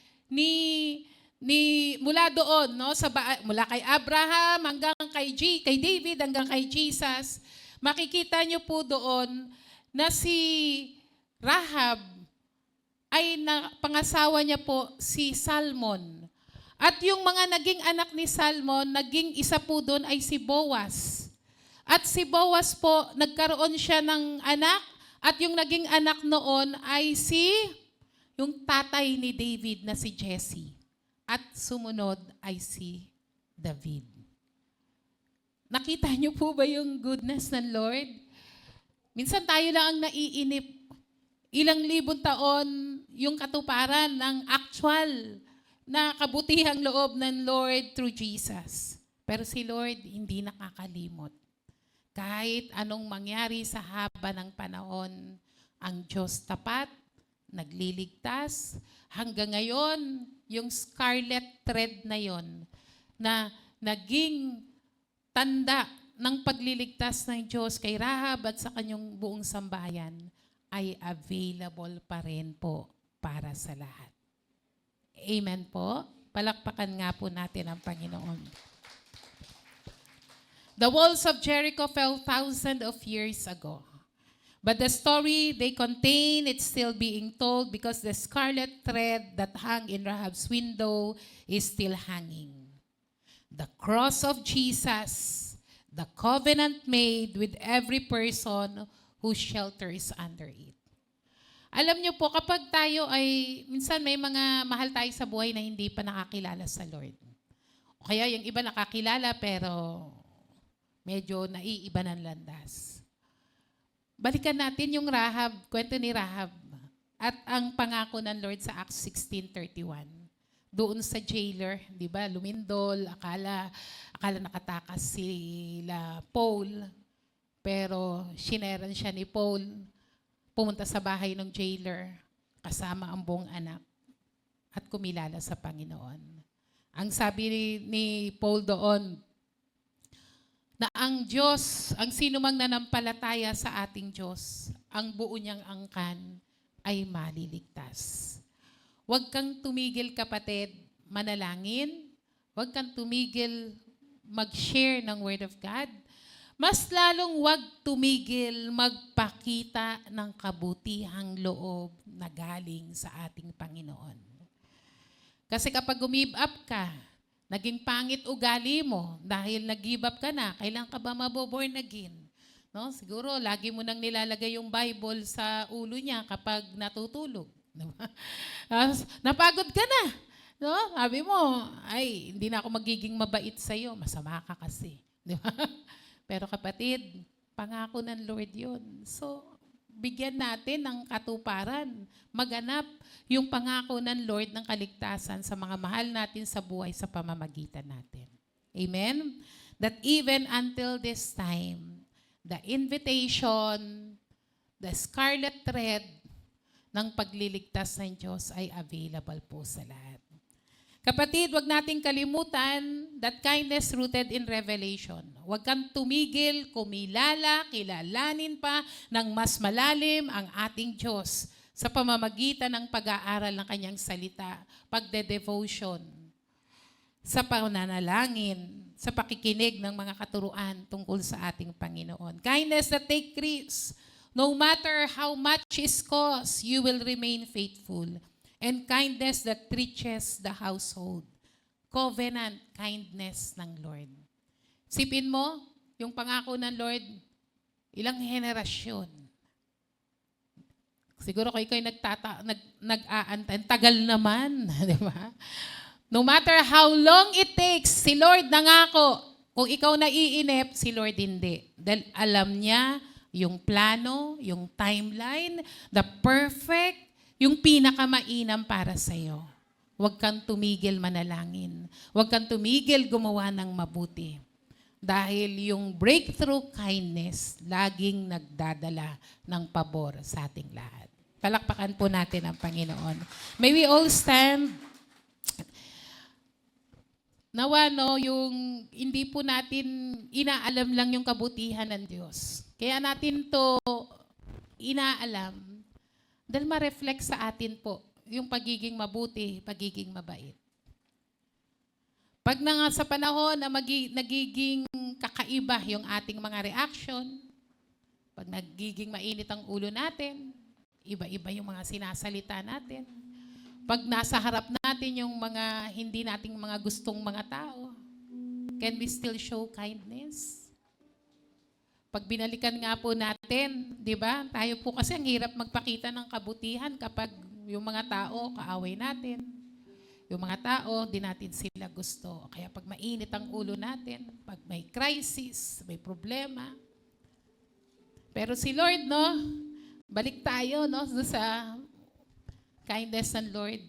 S1: mula doon, no, mula kay Abraham hanggang kay David hanggang kay Jesus. Makikita niyo po doon na si Rahab ay pangasawa niya po si Salmon. At yung mga naging anak ni Salmon, naging isa po doon ay si Boaz. At si Boaz po, nagkaroon siya ng anak, at yung naging anak noon ay yung tatay ni David na si Jesse. At sumunod ay si David. Nakita niyo po ba yung goodness ng Lord? Minsan tayo lang ang naiinip. Ilang libong taon yung katuparan ng actual na kabutihang loob ng Lord through Jesus. Pero si Lord hindi nakakalimot. Kahit anong mangyari sa haba ng panahon, ang Diyos tapat, nagliligtas. Hanggang ngayon, yung scarlet thread na yon na naging tanda ng pagliligtas ng Diyos kay Rahab at sa kanyang buong sambahayan ay available pa rin po para sa lahat. Amen po. Palakpakan nga po natin ang Panginoon. The walls of Jericho fell thousands of years ago. But the story they contain, it's still being told because the scarlet thread that hung in Rahab's window is still hanging. The cross of Jesus, the covenant made with every person who shelters under it. Alam niyo po, kapag tayo ay, minsan may mga mahal tayo sa buhay na hindi pa nakakilala sa Lord. O kaya yung iba nakakilala pero medyo naiiba ng landas. Balikan natin yung Rahab, kwento ni Rahab at ang pangako ng Lord sa Acts 16:31. Doon sa jailer, di ba, lumindol, akala nakatakas sila Paul, pero shineran siya ni Paul, pumunta sa bahay ng jailer, kasama ang buong anak, at kumilala sa Panginoon. Ang sabi ni Paul doon, na ang Diyos, ang sinumang nanampalataya sa ating Diyos, ang buo niyang angkan ay maliligtas. Huwag kang tumigil, kapatid, manalangin. Huwag kang tumigil mag-share ng Word of God. Mas lalong huwag tumigil magpakita ng kabutihang loob na galing sa ating Panginoon. Kasi kapag give up ka, naging pangit ugali mo dahil nag-give up ka na, kailan ka ba maboborn again? No? Siguro, lagi mo nang nilalagay yung Bible sa ulo niya kapag natutulog. Napagod ka na. No? Sabi mo, ay, hindi na ako magiging mabait sa'yo. Masama ka kasi. Di ba? Pero kapatid, pangako ng Lord yun. So, bigyan natin ng katuparan. Maganap yung pangako ng Lord ng kaligtasan sa mga mahal natin sa buhay sa pamamagitan natin. Amen? That even until this time, the invitation, the scarlet thread ng pagliligtas ng Diyos ay available po sa lahat. Kapatid, wag nating kalimutan that kindness rooted in revelation. Huwag kang tumigil, kumilala, kilalanin pa ng mas malalim ang ating Diyos sa pamamagitan ng pag-aaral ng kanyang salita, pagde-devotion, sa pananalangin, sa pakikinig ng mga katuruan tungkol sa ating Panginoon. Kindness that take risks. No matter how much is cost, you will remain faithful. And kindness that reaches the household. Covenant kindness ng Lord. Sipin mo, yung pangako ng Lord, ilang henerasyon. Siguro kung ikaw'y nag-aantay, tagal naman, di ba? No matter how long it takes, si Lord nangako. Kung ikaw naiinip, si Lord hindi. Dahil alam niya yung plano, yung timeline, the perfect, yung pinakamainam para sa'yo. Huwag kang tumigil manalangin. Huwag kang tumigil gumawa ng mabuti. Dahil yung breakthrough kindness, laging nagdadala ng pabor sa ating lahat. Palakpakan po natin ang Panginoon. May we all stand. Nawa, no, yung hindi po natin inaalam lang yung kabutihan ng Diyos. Kaya natin to inaalam dahil ma-reflect sa atin po yung pagiging mabuti, pagiging mabait. Pag na nga sa panahon na nagiging kakaiba yung ating mga reaction, pag nagiging mainit ang ulo natin, iba-iba yung mga sinasalita natin, pag nasa harap natin yung mga hindi nating mga gustong mga tao, can we still show kindness? Pag binalikan nga po natin, di ba? Tayo po kasi ang hirap magpakita ng kabutihan kapag yung mga tao, kaaway natin. Yung mga tao, di natin sila gusto. Kaya pag mainit ang ulo natin, pag may crisis, may problema. Pero si Lord, no? Balik tayo, no? Sa kindness ng Lord.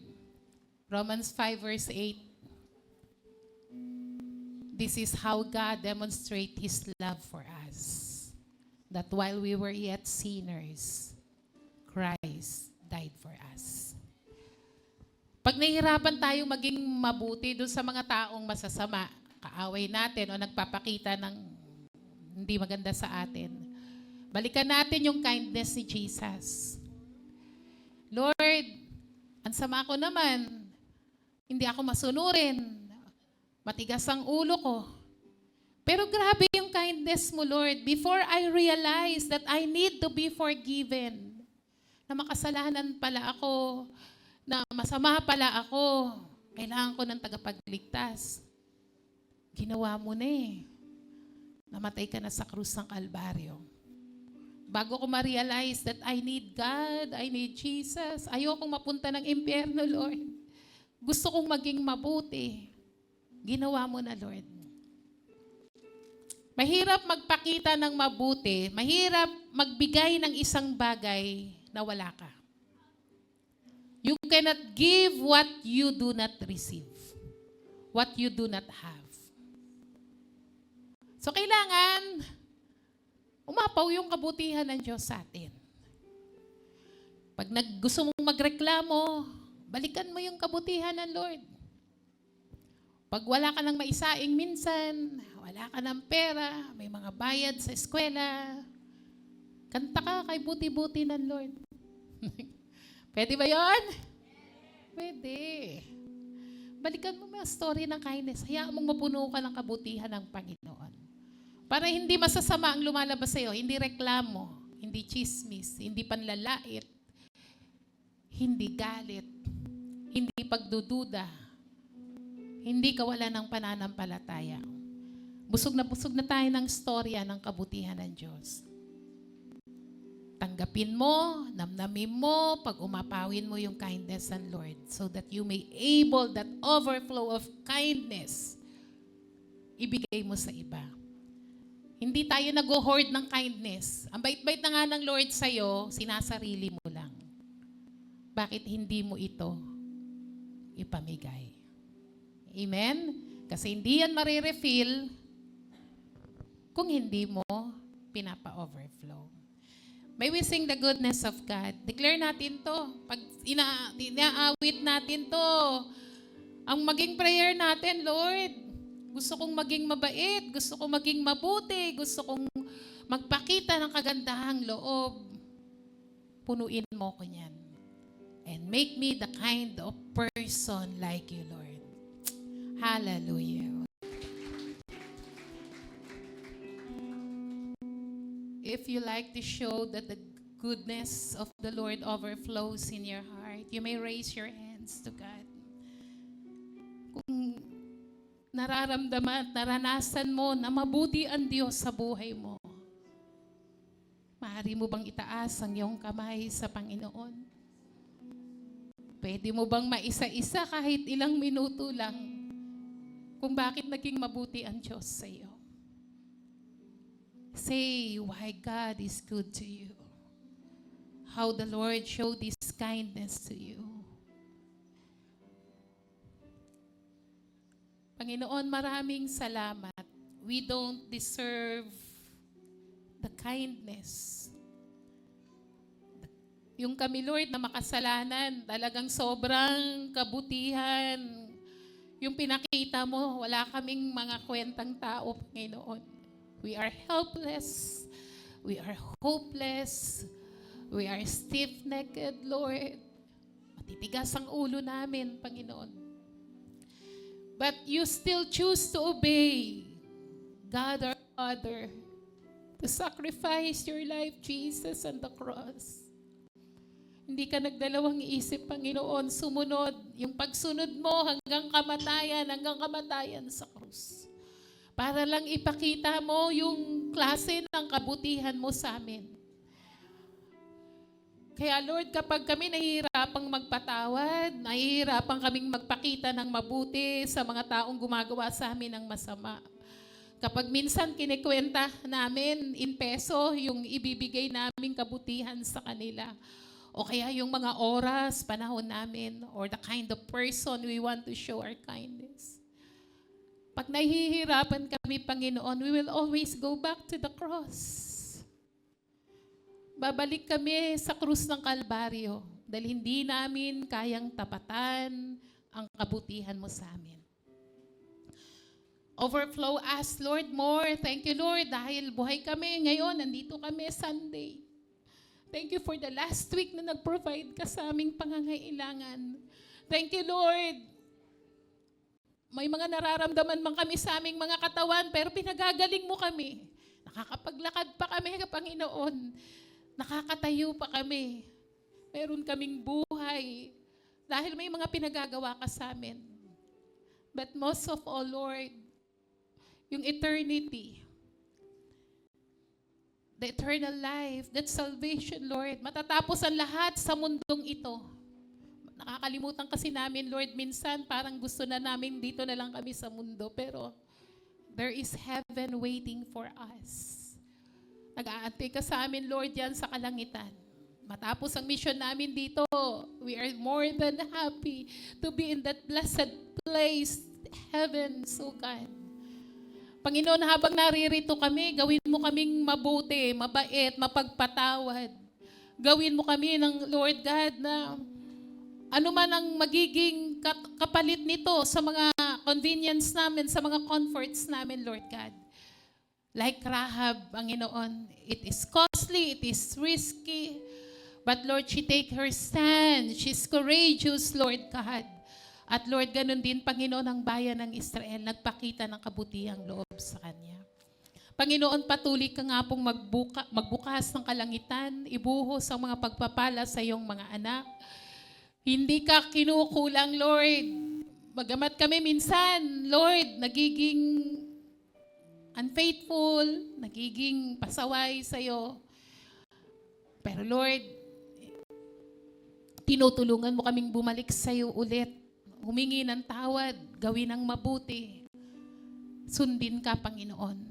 S1: Romans 5 verse 8. This is how God demonstrates His love for us. That while we were yet sinners, Christ died for us. Pag nahihirapan tayo maging mabuti doon sa mga taong masasama, kaaway natin o nagpapakita ng hindi maganda sa atin, balikan natin yung kindness ni Jesus. Lord, ang sama ko naman, hindi ako masunurin, matigas ang ulo ko. Pero grabe yung kindness mo, Lord. Before I realize that I need to be forgiven, na makasalanan pala ako, na masama pala ako, kailangan ko ng tagapagligtas. Ginawa mo na eh. Namatay ka na sa krus ng Kalbaryo. Bago ko ma-realize that I need God, I need Jesus, ayokong mapunta ng impyerno, Lord. Gusto kong maging mabuti. Ginawa mo na, Lord. Mahirap magpakita ng mabuti, mahirap magbigay ng isang bagay na wala ka. You cannot give what you do not receive, what you do not have. So kailangan umapaw yung kabutihan ng Diyos sa atin. Pag gusto mong magreklamo, balikan mo yung kabutihan ng Lord. Pag wala ka nang maisaing minsan, wala ka ng pera, may mga bayad sa eskwela, kanta ka kay buti-buti ng Lord. Pwede ba yon? Pwede. Balikan mo mga story ng kindness. Hayaan mong mapuno ka ng kabutihan ng Panginoon. Para hindi masasama ang lumalabas sa'yo, hindi reklamo, hindi chismis, hindi panlalait, hindi galit, hindi pagdududa, hindi kawalan ng pananampalataya. Busog na tayo ng storya ng kabutihan ng Diyos. Tanggapin mo, namnamin mo, pag umapawin mo yung kindness ng Lord so that you may able that overflow of kindness ibigay mo sa iba. Hindi tayo nag-hoard ng kindness. Ang bait-bait na nga ng Lord sa'yo, sinasarili mo lang. Bakit hindi mo ito ipamigay? Amen? Kasi hindi yan marirefill kung hindi mo pinapa-overflow. May we sing the goodness of God. Declare natin to. Pag inaawit natin to, ang maging prayer natin, Lord, gusto kong maging mabait, gusto kong maging mabuti, gusto kong magpakita ng kagandahang loob. Punuin mo ko yan. And make me the kind of person like you, Lord. Hallelujah. If you like to show that goodness of the Lord overflows in your heart, you may raise your hands to God. Kung nararamdaman at naranasan mo na mabuti ang Diyos sa buhay mo, maaari mo bang itaas ang iyong kamay sa Panginoon? Pwede mo bang maisa-isa kahit ilang minuto lang kung bakit naging mabuti ang Diyos sa iyo? Say why God is good to you. How the Lord showed His kindness to you. Panginoon, maraming salamat. We don't deserve the kindness. Yung kami, Lord, na makasalanan, talagang sobrang kabutihan. Yung pinakita mo, wala kaming mga kwentang tao, Panginoon. We are helpless. We are hopeless. We are stiff-necked, Lord. Matitigas ang ulo namin, Panginoon. But you still choose to obey God our Father, to sacrifice your life, Jesus, on the cross. Hindi ka nagdalawang isip, Panginoon, sumunod. Yung pagsunod mo hanggang kamatayan sa krus. Para lang ipakita mo yung klase ng kabutihan mo sa amin. Kaya Lord, kapag kami nahihirapang magpatawad, nahihirapang kaming magpakita ng mabuti sa mga taong gumagawa sa amin ng masama. Kapag minsan kinikwenta namin in peso yung ibibigay naming kabutihan sa kanila, o kaya yung mga oras, panahon namin, or the kind of person we want to show our kindness. Pag nahihirapan kami, Panginoon, we will always go back to the cross. Babalik kami sa krus ng Kalbaryo dahil hindi namin kayang tapatan ang kabutihan mo sa amin. Overflow us, Lord, more. Thank you, Lord, dahil buhay kami ngayon. Nandito kami Sunday. Thank you for the last week na nag-provide ka sa aming pangangailangan. Thank you, Lord. May mga nararamdaman man kami sa aming mga katawan, pero pinagagaling mo kami. Nakakapaglakad pa kami, Panginoon. Nakakatayo pa kami. Meron kaming buhay. Dahil may mga pinagagawa ka sa amin. But most of all, Lord, yung eternity, the eternal life, that salvation, Lord, matatapos ang lahat sa mundong ito. Nakakalimutan kasi namin, Lord, minsan parang gusto na namin dito na lang kami sa mundo, pero there is heaven waiting for us. Nag-aantay ka sa amin, Lord, yan sa kalangitan. Matapos ang mission namin dito, we are more than happy to be in that blessed place, heaven, so God. Panginoon, habang naririto kami, gawin mo kaming mabuti, mabait, mapagpatawad. Gawin mo kami ng Lord God na ano man ang magiging kapalit nito sa mga convenience namin, sa mga comforts namin, Lord God. Like Rahab, Panginoon, it is costly, it is risky, but Lord, she take her stand. She's courageous, Lord God. At Lord, ganun din, Panginoon, ang bayan ng Israel, nagpakita ng kabutihang loob sa Kanya. Panginoon, patuloy ka nga pong magbukas ng kalangitan, ibuhos ang mga pagpapala sa iyong mga anak. Hindi ka kinukulang, Lord. Bagamat kami minsan, Lord, nagiging unfaithful, nagiging pasaway sa'yo. Pero Lord, tinutulungan mo kaming bumalik sa'yo ulit. Humingi ng tawad, gawin ang mabuti. Sundin ka, Panginoon.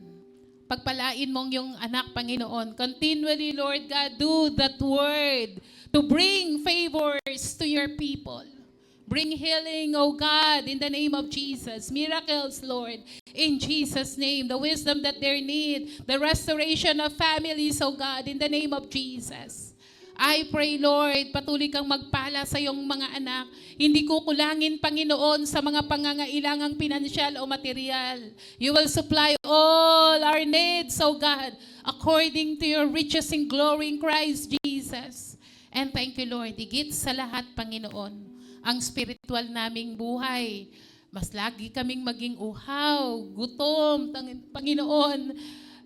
S1: Pagpalain mong yung anak, Panginoon. Continually, Lord God, do that word to bring favors to your people. Bring healing, oh God, in the name of Jesus. Miracles, Lord, in Jesus' name. The wisdom that they need. The restoration of families, oh God, in the name of Jesus. I pray, Lord, patuloy kang magpala sa iyong mga anak. Hindi kukulangin, Panginoon, sa mga pangangailangang pinansyal o material. You will supply all our needs, oh God, according to your riches in glory in Christ Jesus. And thank you, Lord, higit sa lahat, Panginoon, ang spiritual naming buhay. Mas lagi kaming maging uhaw, gutom, Panginoon,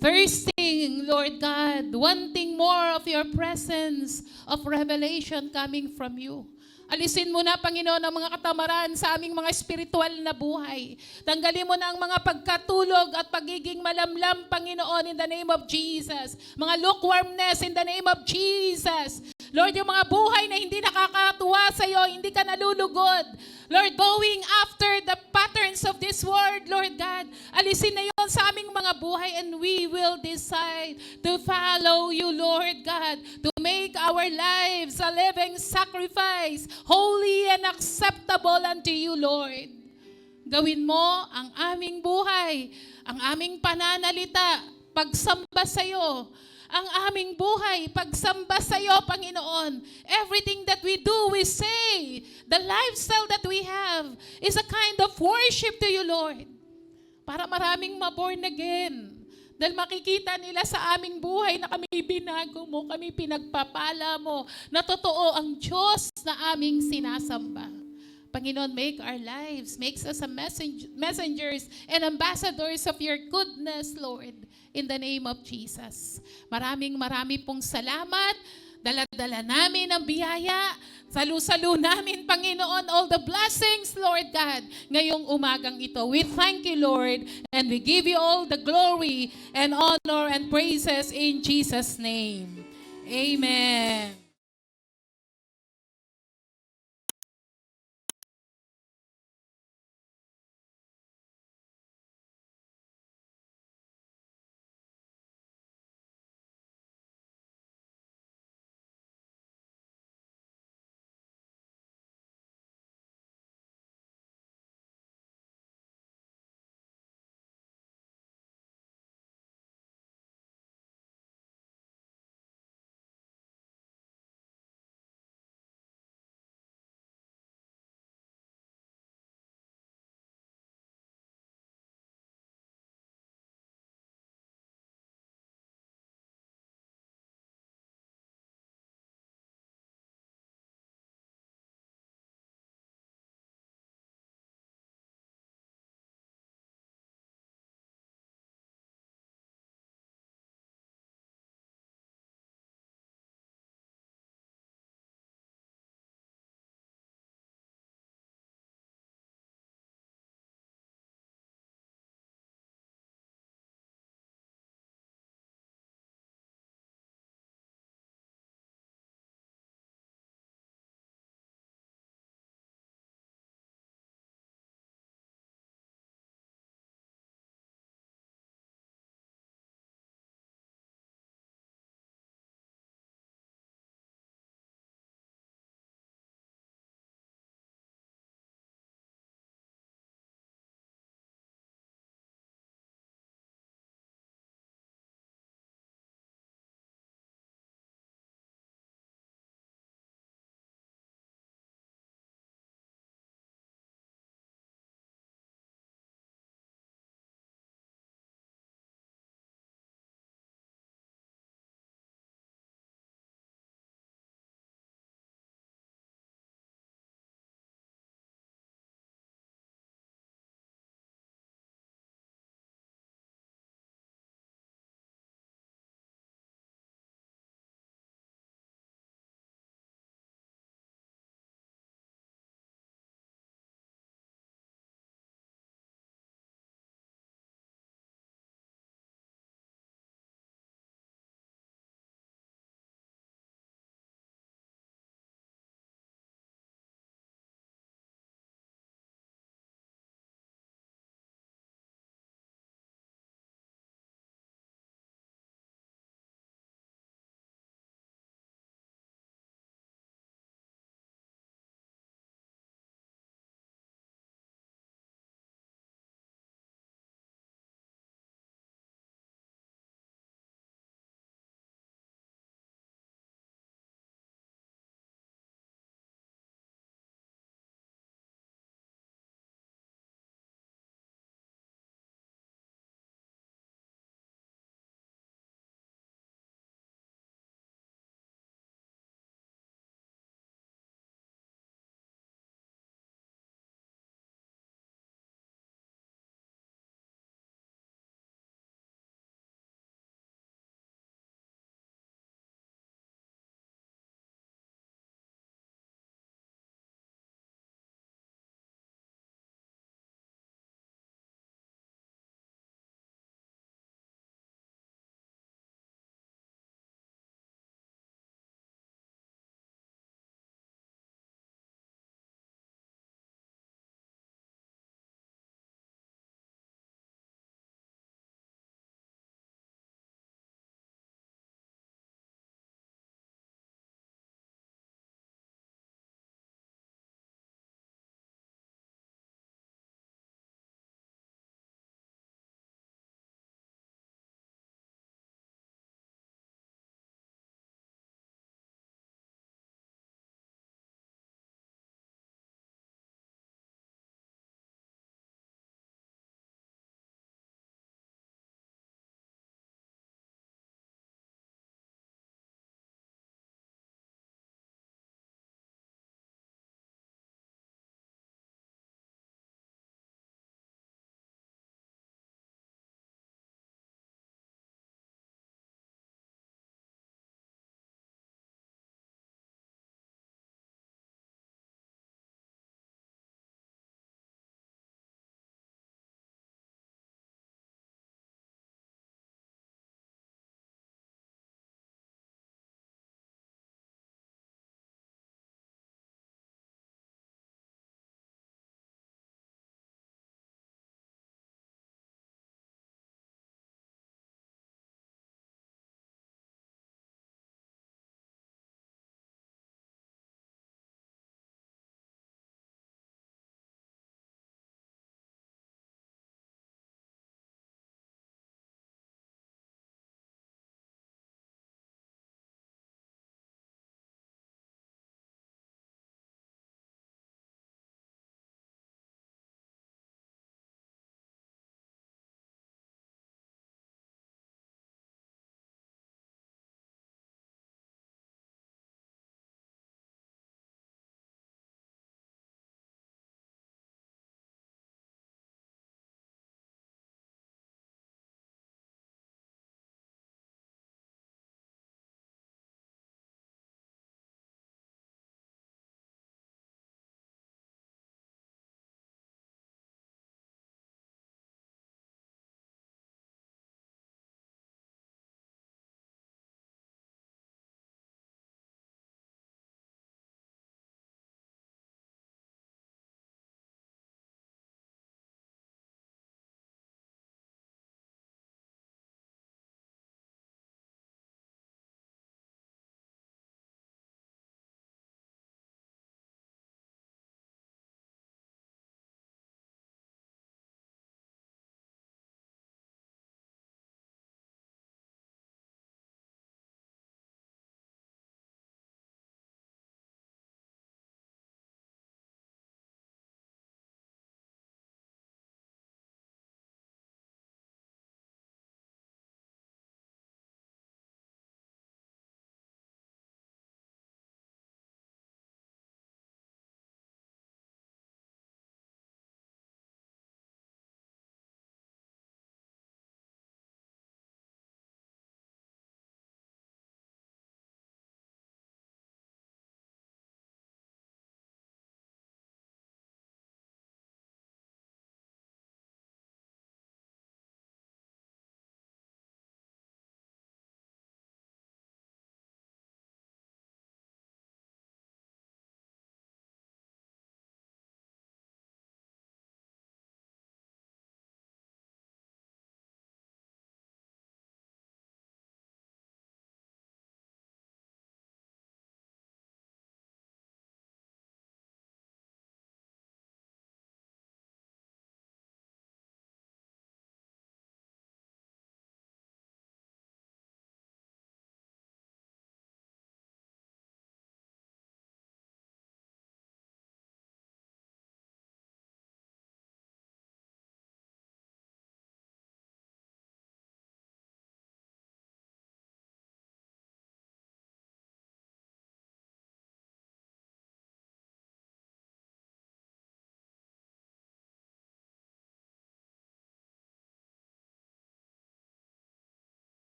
S1: thirsty Lord God, wanting more of your presence, of revelation coming from you. Alisin mo na, Panginoon, ang mga katamaran sa aming mga spiritual na buhay. Tanggalin mo na ang mga pagkatulog at pagiging malamlam, Panginoon, in the name of Jesus. Mga lukewarmness in the name of Jesus. Lord, yung mga buhay na hindi nakakatuwa sa iyo, hindi ka nalulugod. Lord, going after the patterns of this world, Lord God, alisin na yon sa aming mga buhay and we will decide to follow you, Lord God, to make our lives a living sacrifice, holy and acceptable unto you, Lord. Gawin mo ang aming buhay, ang aming pananalita, pagsamba sa iyo, ang aming buhay, pagsamba sa iyo, Panginoon. Everything that we do, we say, the lifestyle that we have is a kind of worship to you, Lord. Para maraming ma-born again. Dahil makikita nila sa aming buhay na kami binago mo, kami pinagpapala mo, na totoo ang Diyos na aming sinasamba. Panginoon, make our lives, makes us a messengers and ambassadors of your goodness, Lord, in the name of Jesus. Maraming pong salamat. Dala-dala namin ang biyaya. Salu-salu namin, Panginoon, all the blessings, Lord God, ngayong umagang ito. We thank you, Lord, and we give you all the glory and honor and praises in Jesus' name. Amen.